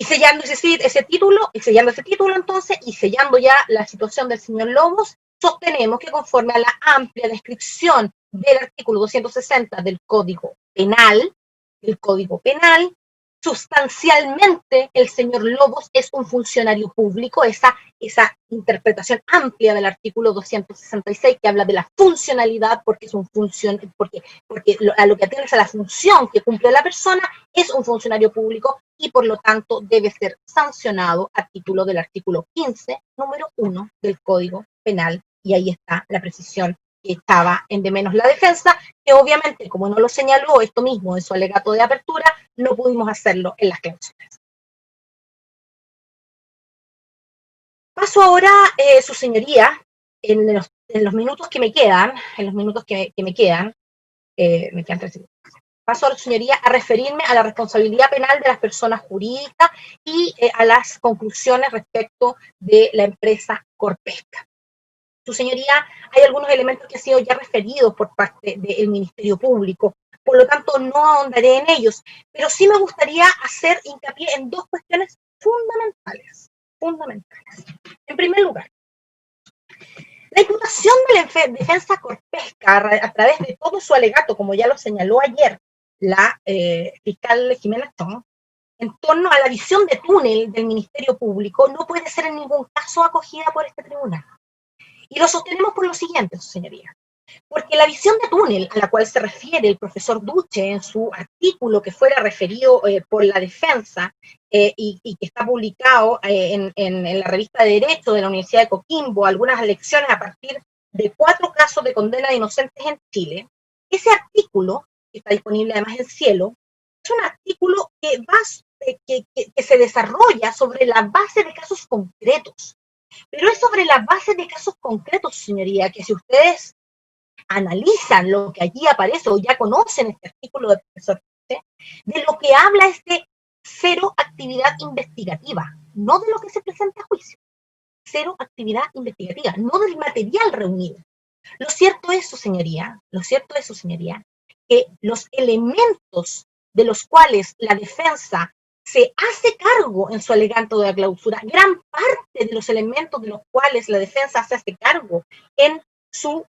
Y sellando ese título entonces, y sellando ya la situación del señor Lobos, sostenemos que conforme a la amplia descripción del artículo 260 del Código Penal, sustancialmente el señor Lobos es un funcionario público. Esa interpretación amplia del artículo 266 que habla de la funcionalidad, porque es porque a lo que atiende es a la función que cumple la persona, es un funcionario público y por lo tanto debe ser sancionado a título del artículo 15, número 1 del Código Penal. Y ahí está la precisión que estaba en de menos la defensa, que obviamente, como no lo señaló esto mismo en su alegato de apertura, no pudimos hacerlo en las cláusulas. Paso ahora, su señoría, en los minutos que me quedan, me quedan 3 minutos. Paso a su señoría a referirme a la responsabilidad penal de las personas jurídicas y a las conclusiones respecto de la empresa Corpesca. Su señoría, hay algunos elementos que han sido ya referidos por parte del Ministerio Público, por lo tanto no ahondaré en ellos, pero sí me gustaría hacer hincapié en 2 cuestiones fundamentales. En primer lugar, la imputación de la defensa Corpesca a través de todo su alegato, como ya lo señaló ayer la fiscal Jimena Chong, en torno a la visión de túnel del Ministerio Público, no puede ser en ningún caso acogida por este tribunal. Y lo sostenemos por lo siguiente, su señoría. Porque la visión de túnel a la cual se refiere el profesor Duche en su artículo que fuera referido por la defensa y que está publicado en la revista de Derecho de la Universidad de Coquimbo, algunas lecciones a partir de 4 casos de condena de inocentes en Chile, ese artículo, que está disponible además en Cielo, es un artículo que se desarrolla sobre la base de casos concretos. Pero es sobre la base de casos concretos, señoría, que si ustedes analizan lo que allí aparece o ya conocen este artículo del profesor, de lo que habla es de cero actividad investigativa, no de lo que se presenta a juicio. Cero actividad investigativa, no del material reunido. Lo cierto es, su señoría, que los elementos de los cuales la defensa se hace cargo en su alegato de la clausura, gran parte de los elementos de los cuales la defensa se hace cargo en su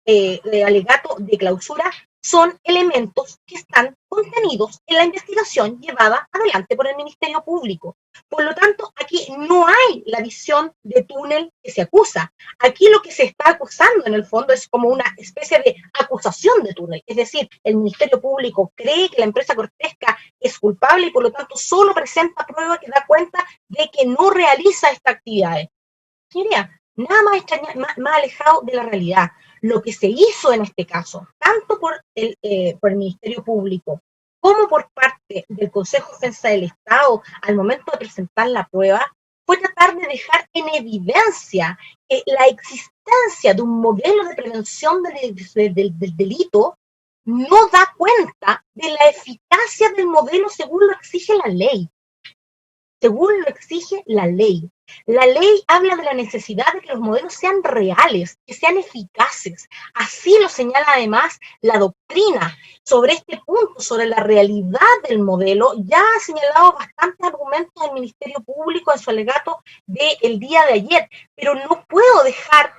alegato de clausura son elementos que están contenidos en la investigación llevada adelante por el Ministerio Público. Por lo tanto, aquí no hay la visión de túnel que se acusa. Aquí lo que se está acusando en el fondo es como una especie de acusación de túnel. Es decir, el Ministerio Público cree que la empresa Corpesca es culpable y por lo tanto solo presenta prueba que da cuenta de que no realiza estas actividades. Señoría, nada más alejado de la realidad. Lo que se hizo en este caso, tanto por el Ministerio Público como por parte del Consejo de Defensa del Estado al momento de presentar la prueba, fue tratar de dejar en evidencia que la existencia de un modelo de prevención del delito no da cuenta de la eficacia del modelo según lo exige la ley. Según lo exige la ley. La ley habla de la necesidad de que los modelos sean reales, que sean eficaces. Así lo señala además la doctrina sobre este punto, sobre la realidad del modelo. Ya ha señalado bastantes argumentos del Ministerio Público en su alegato del día de ayer, pero no puedo dejar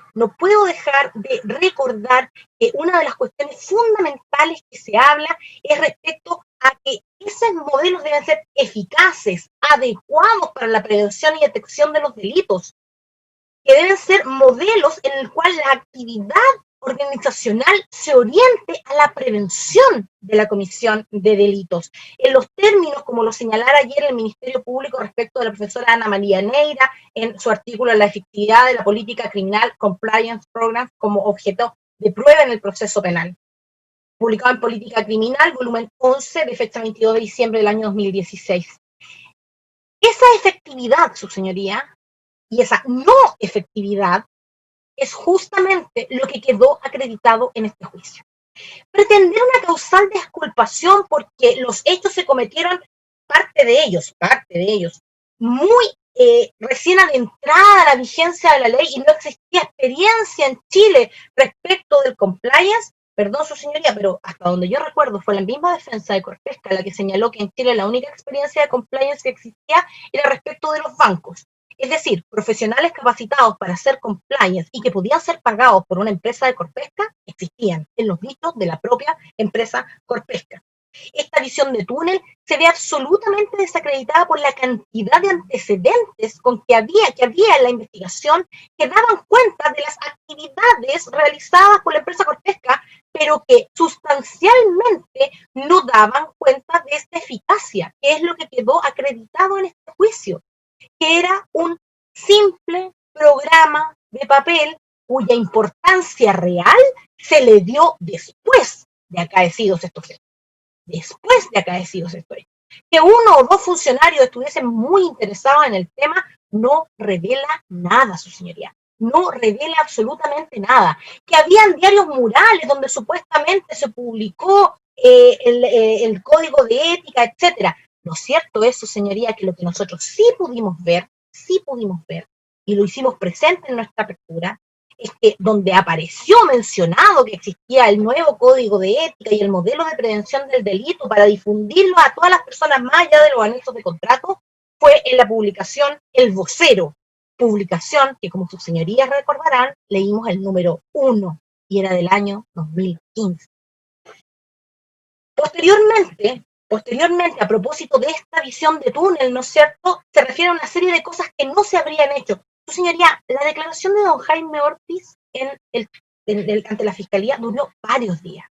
de recordar que una de las cuestiones fundamentales que se habla es respecto a que esos modelos deben ser eficaces, adecuados para la prevención y detección de los delitos, que deben ser modelos en el cual la actividad organizacional se oriente a la prevención de la comisión de delitos. En los términos, como lo señalara ayer el Ministerio Público respecto de la profesora Ana María Neira, en su artículo La efectividad de la política criminal Compliance Program como objeto de prueba en el proceso penal, publicado en Política Criminal, volumen 11, de fecha 22 de diciembre del año 2016. Esa efectividad, su señoría, y esa no efectividad es justamente lo que quedó acreditado en este juicio. Pretender una causal desculpación porque los hechos se cometieron, parte de ellos, muy recién adentrada a la vigencia de la ley y no existía experiencia en Chile respecto del compliance, perdón su señoría, pero hasta donde yo recuerdo fue la misma defensa de Corpesca la que señaló que en Chile la única experiencia de compliance que existía era respecto de los bancos. Es decir, profesionales capacitados para hacer compliance y que podían ser pagados por una empresa de Corpesca existían en los dichos de la propia empresa Corpesca. Esta visión de túnel se ve absolutamente desacreditada por la cantidad de antecedentes que había en la investigación que daban cuenta de las actividades realizadas por la empresa Corpesca, pero que sustancialmente no daban cuenta de esta eficacia, que es lo que quedó acreditado en este juicio, que era un simple programa de papel cuya importancia real se le dio después de acaecidos estos hechos. Que uno o dos funcionarios estuviesen muy interesados en el tema no revela nada, su señoría. No revela absolutamente nada. Que habían diarios murales donde supuestamente se publicó el código de ética, etcétera. Lo cierto es, su señoría, que lo que nosotros sí pudimos ver, y lo hicimos presente en nuestra apertura, es que donde apareció mencionado que existía el nuevo código de ética y el modelo de prevención del delito para difundirlo a todas las personas más allá de los anexos de contrato, fue en la publicación El Vocero, publicación que, como sus señorías recordarán, leímos el número 1 y era del año 2015. Posteriormente, a propósito de esta visión de túnel, ¿no es cierto?, se refiere a una serie de cosas que no se habrían hecho. Su señoría, la declaración de don Jaime Ortiz ante la Fiscalía duró varios días.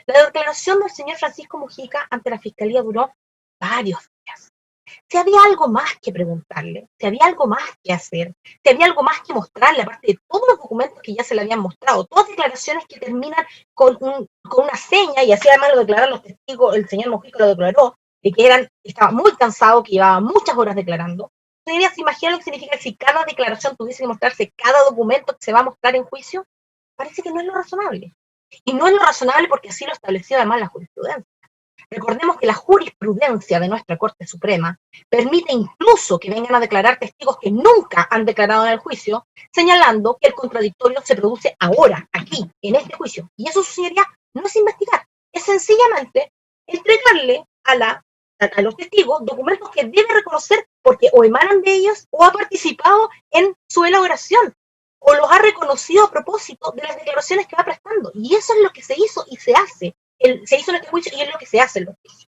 La declaración del señor Francisco Mujica ante la Fiscalía duró varios días. Si había algo más que preguntarle, si había algo más que hacer, si había algo más que mostrarle, aparte de todos los documentos que ya se le habían mostrado, todas declaraciones que terminan con una seña, y así además lo declararon los testigos, el señor Mujica lo declaró, de que estaba muy cansado, que llevaba muchas horas declarando. ¿Ustedes se imaginan lo que significa si cada declaración tuviese que mostrarse cada documento que se va a mostrar en juicio? Parece que no es lo razonable. Y no es lo razonable porque así lo estableció además la jurisprudencia. Recordemos que la jurisprudencia de nuestra Corte Suprema permite incluso que vengan a declarar testigos que nunca han declarado en el juicio, señalando que el contradictorio se produce ahora, aquí, en este juicio. Y eso, su señoría, no es investigar, es sencillamente entregarle a los testigos documentos que debe reconocer porque o emanan de ellos o ha participado en su elaboración o los ha reconocido a propósito de las declaraciones que va prestando. Y eso es lo que se hizo y se hace. Se hizo en este juicio y es lo que se hace en los juicios.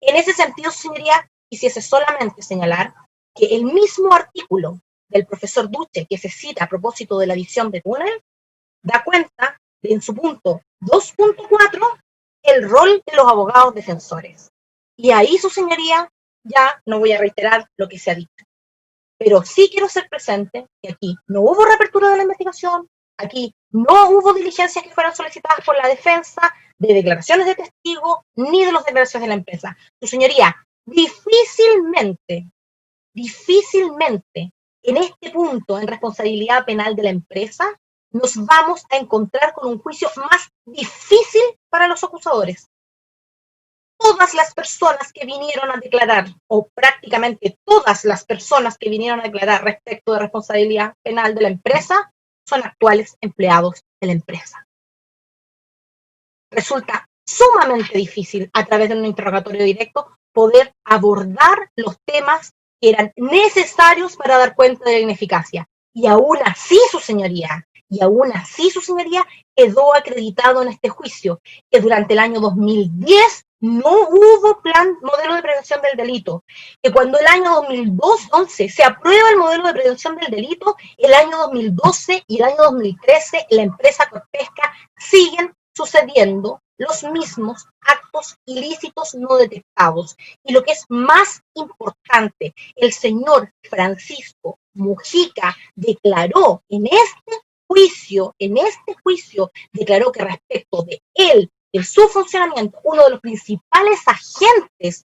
En ese sentido, señoría, quisiese solamente señalar que el mismo artículo del profesor Duche que se cita a propósito de la visión de túnel da cuenta de, en su punto 2.4, el rol de los abogados defensores. Y ahí, su señoría, ya no voy a reiterar lo que se ha dicho. Pero sí quiero ser presente que aquí no hubo reapertura de la investigación, aquí no hubo diligencias que fueran solicitadas por la defensa, de declaraciones de testigo, ni de las declaraciones de la empresa. Su señoría, difícilmente, en este punto, en responsabilidad penal de la empresa, nos vamos a encontrar con un juicio más difícil para los acusadores. Todas las personas que vinieron a declarar, o prácticamente todas las personas que vinieron a declarar respecto de responsabilidad penal de la empresa, son actuales empleados de la empresa. Resulta sumamente difícil, a través de un interrogatorio directo, poder abordar los temas que eran necesarios para dar cuenta de la ineficacia. Y aún así, su señoría, quedó acreditado en este juicio que durante el año 2010 No hubo modelo de prevención del delito. Que cuando el año 2011 se aprueba el modelo de prevención del delito, el año 2012 y el año 2013 la empresa Corpesca siguen sucediendo los mismos actos ilícitos no detectados. Y lo que es más importante, el señor Francisco Mujica declaró en este juicio, declaró que respecto de él, en su funcionamiento, uno de los principales agentes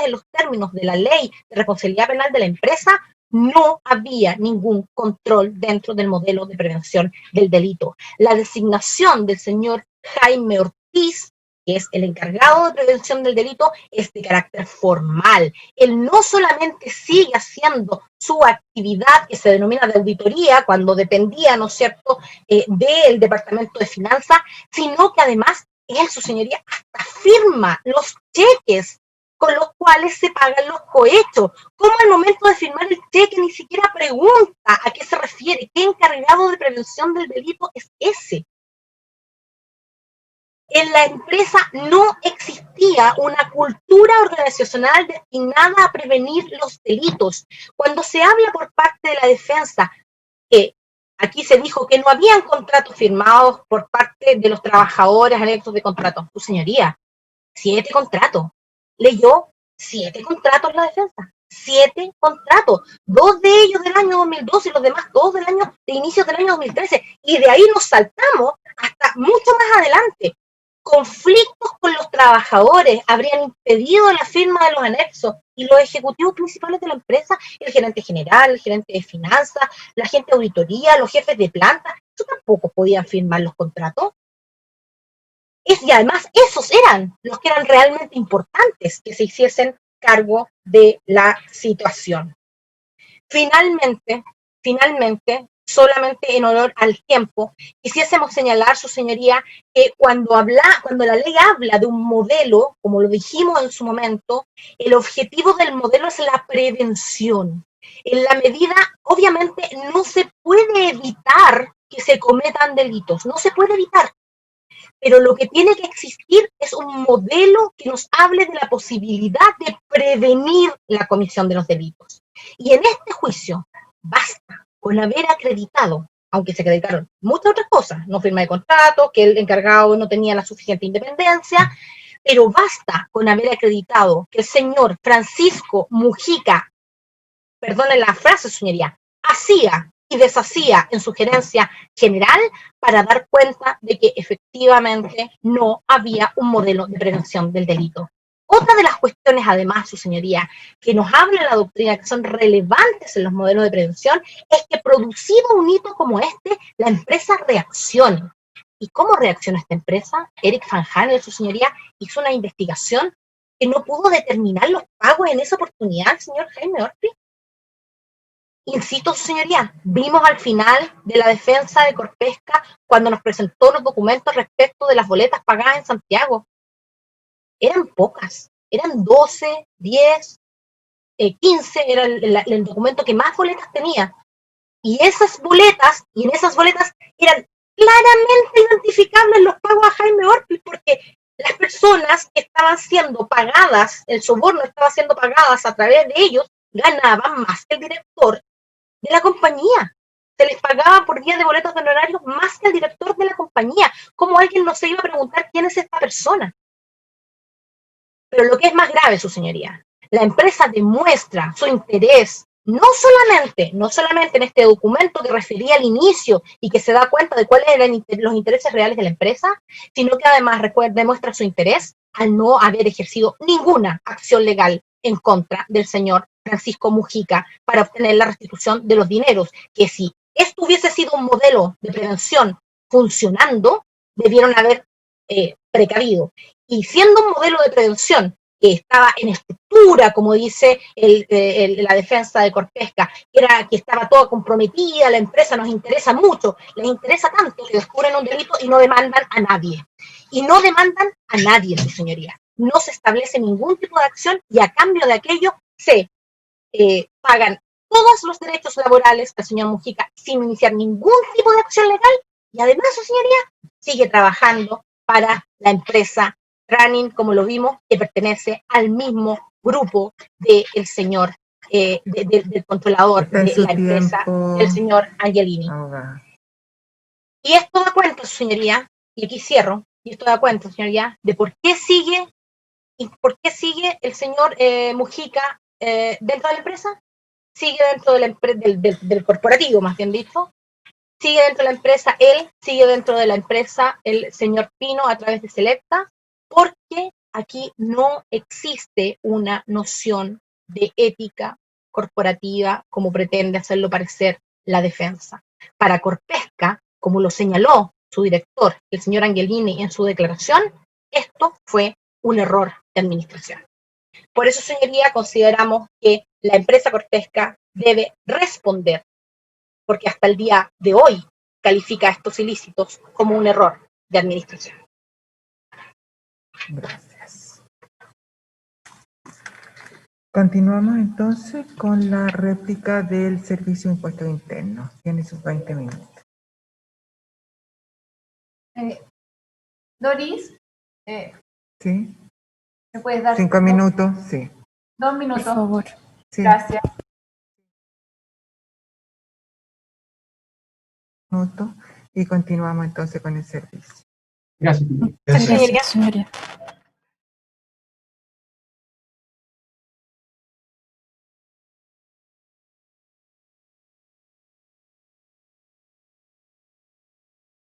en los términos de la ley de responsabilidad penal de la empresa, no había ningún control dentro del modelo de prevención del delito. La designación del señor Jaime Ortiz, que es el encargado de prevención del delito, es de carácter formal. Él no solamente sigue haciendo su actividad que se denomina de auditoría, cuando dependía, ¿no es cierto?, del Departamento de Finanzas, sino que además él, su señoría, hasta firma los cheques con los cuales se pagan los cohechos. Como al momento de firmar el cheque ni siquiera pregunta a qué se refiere, qué encargado de prevención del delito es ese. En la empresa no existía una cultura organizacional destinada a prevenir los delitos. Cuando se habla por parte de la defensa, que aquí se dijo que no habían contratos firmados por parte de los trabajadores anexos de contrato. Su señoría, 7 contratos. Leyó 7 contratos la defensa. 7 contratos. 2 de ellos del año 2012 y los demás 2 de inicios del año 2013. Y de ahí nos saltamos hasta mucho más adelante. Conflictos con los trabajadores habrían impedido la firma de los anexos y los ejecutivos principales de la empresa, el gerente general, el gerente de finanzas, la gente de auditoría, los jefes de planta, eso tampoco podían firmar los contratos. Y además esos eran los que eran realmente importantes que se hiciesen cargo de la situación. Finalmente, solamente en honor al tiempo, quisiésemos señalar, su señoría, que cuando la ley habla de un modelo, como lo dijimos en su momento, el objetivo del modelo es la prevención. En la medida, obviamente, no se puede evitar que se cometan delitos, no se puede evitar. Pero lo que tiene que existir es un modelo que nos hable de la posibilidad de prevenir la comisión de los delitos. Y en este juicio, basta con haber acreditado, aunque se acreditaron muchas otras cosas, no firma de contrato, que el encargado no tenía la suficiente independencia, pero basta con haber acreditado que el señor Francisco Mujica, perdone la frase, señoría, hacía y deshacía en su gerencia general para dar cuenta de que efectivamente no había un modelo de prevención del delito. Otra de las cuestiones, además, su señoría, que nos habla la doctrina, que son relevantes en los modelos de prevención, es que producido un hito como este, la empresa reacciona. ¿Y cómo reacciona esta empresa? Eric Van Hanel, su señoría, hizo una investigación que no pudo determinar los pagos en esa oportunidad, señor Jaime Ortiz. Insisto, su señoría, vimos al final de la defensa de Corpesca cuando nos presentó los documentos respecto de las boletas pagadas en Santiago. Eran pocas, eran 12, 10, 15, era el documento que más boletas tenía. Y en esas boletas eran claramente identificables los pagos a Jaime Ortiz, porque las personas que estaban siendo pagadas, el soborno estaba siendo pagadas a través de ellos, ganaban más que el director de la compañía. Se les pagaba por día de boletos de honorarios más que el director de la compañía. ¿Cómo alguien no se iba a preguntar quién es esta persona? Pero lo que es más grave, su señoría, la empresa demuestra su interés, no solamente en este documento que refería al inicio y que se da cuenta de cuáles eran los intereses reales de la empresa, sino que además demuestra su interés al no haber ejercido ninguna acción legal en contra del señor Francisco Mujica para obtener la restitución de los dineros, que si esto hubiese sido un modelo de prevención funcionando, debieron haber precavido. Y siendo un modelo de prevención que estaba en estructura, como dice la defensa de Corpesca, que estaba toda comprometida, la empresa nos interesa mucho, les interesa tanto que descubren un delito y no demandan a nadie. Y no demandan a nadie, su señoría. No se establece ningún tipo de acción y a cambio de aquello se pagan todos los derechos laborales al señor Mujica sin iniciar ningún tipo de acción legal y además, su señoría, sigue trabajando para la empresa running, como lo vimos, que pertenece al mismo grupo del señor, del controlador Está en de su la empresa, tiempo, el señor Angelini. abogada. Y esto da cuenta, señoría, y aquí cierro, y esto da cuenta, señoría, de por qué sigue el señor Mujica dentro de la empresa. Sigue dentro de la del corporativo, más bien dicho. Sigue dentro de la empresa él, sigue dentro de la empresa el señor Pino a través de Selecta, porque aquí no existe una noción de ética corporativa como pretende hacerlo parecer la defensa. Para Corpesca, como lo señaló su director, el señor Angelini, en su declaración, esto fue un error de administración. Por eso, señoría, consideramos que la empresa Corpesca debe responder, porque hasta el día de hoy califica estos ilícitos como un error de administración. Gracias. Continuamos entonces con la réplica del Servicio de Impuestos Internos. Tiene sus 20 minutos. Doris, ¿Sí? ¿me puedes dar 5 minutos, sí. 2 minutos? Por favor. Sí. Gracias. Y continuamos entonces con el servicio. Gracias. Señoría. Señoría.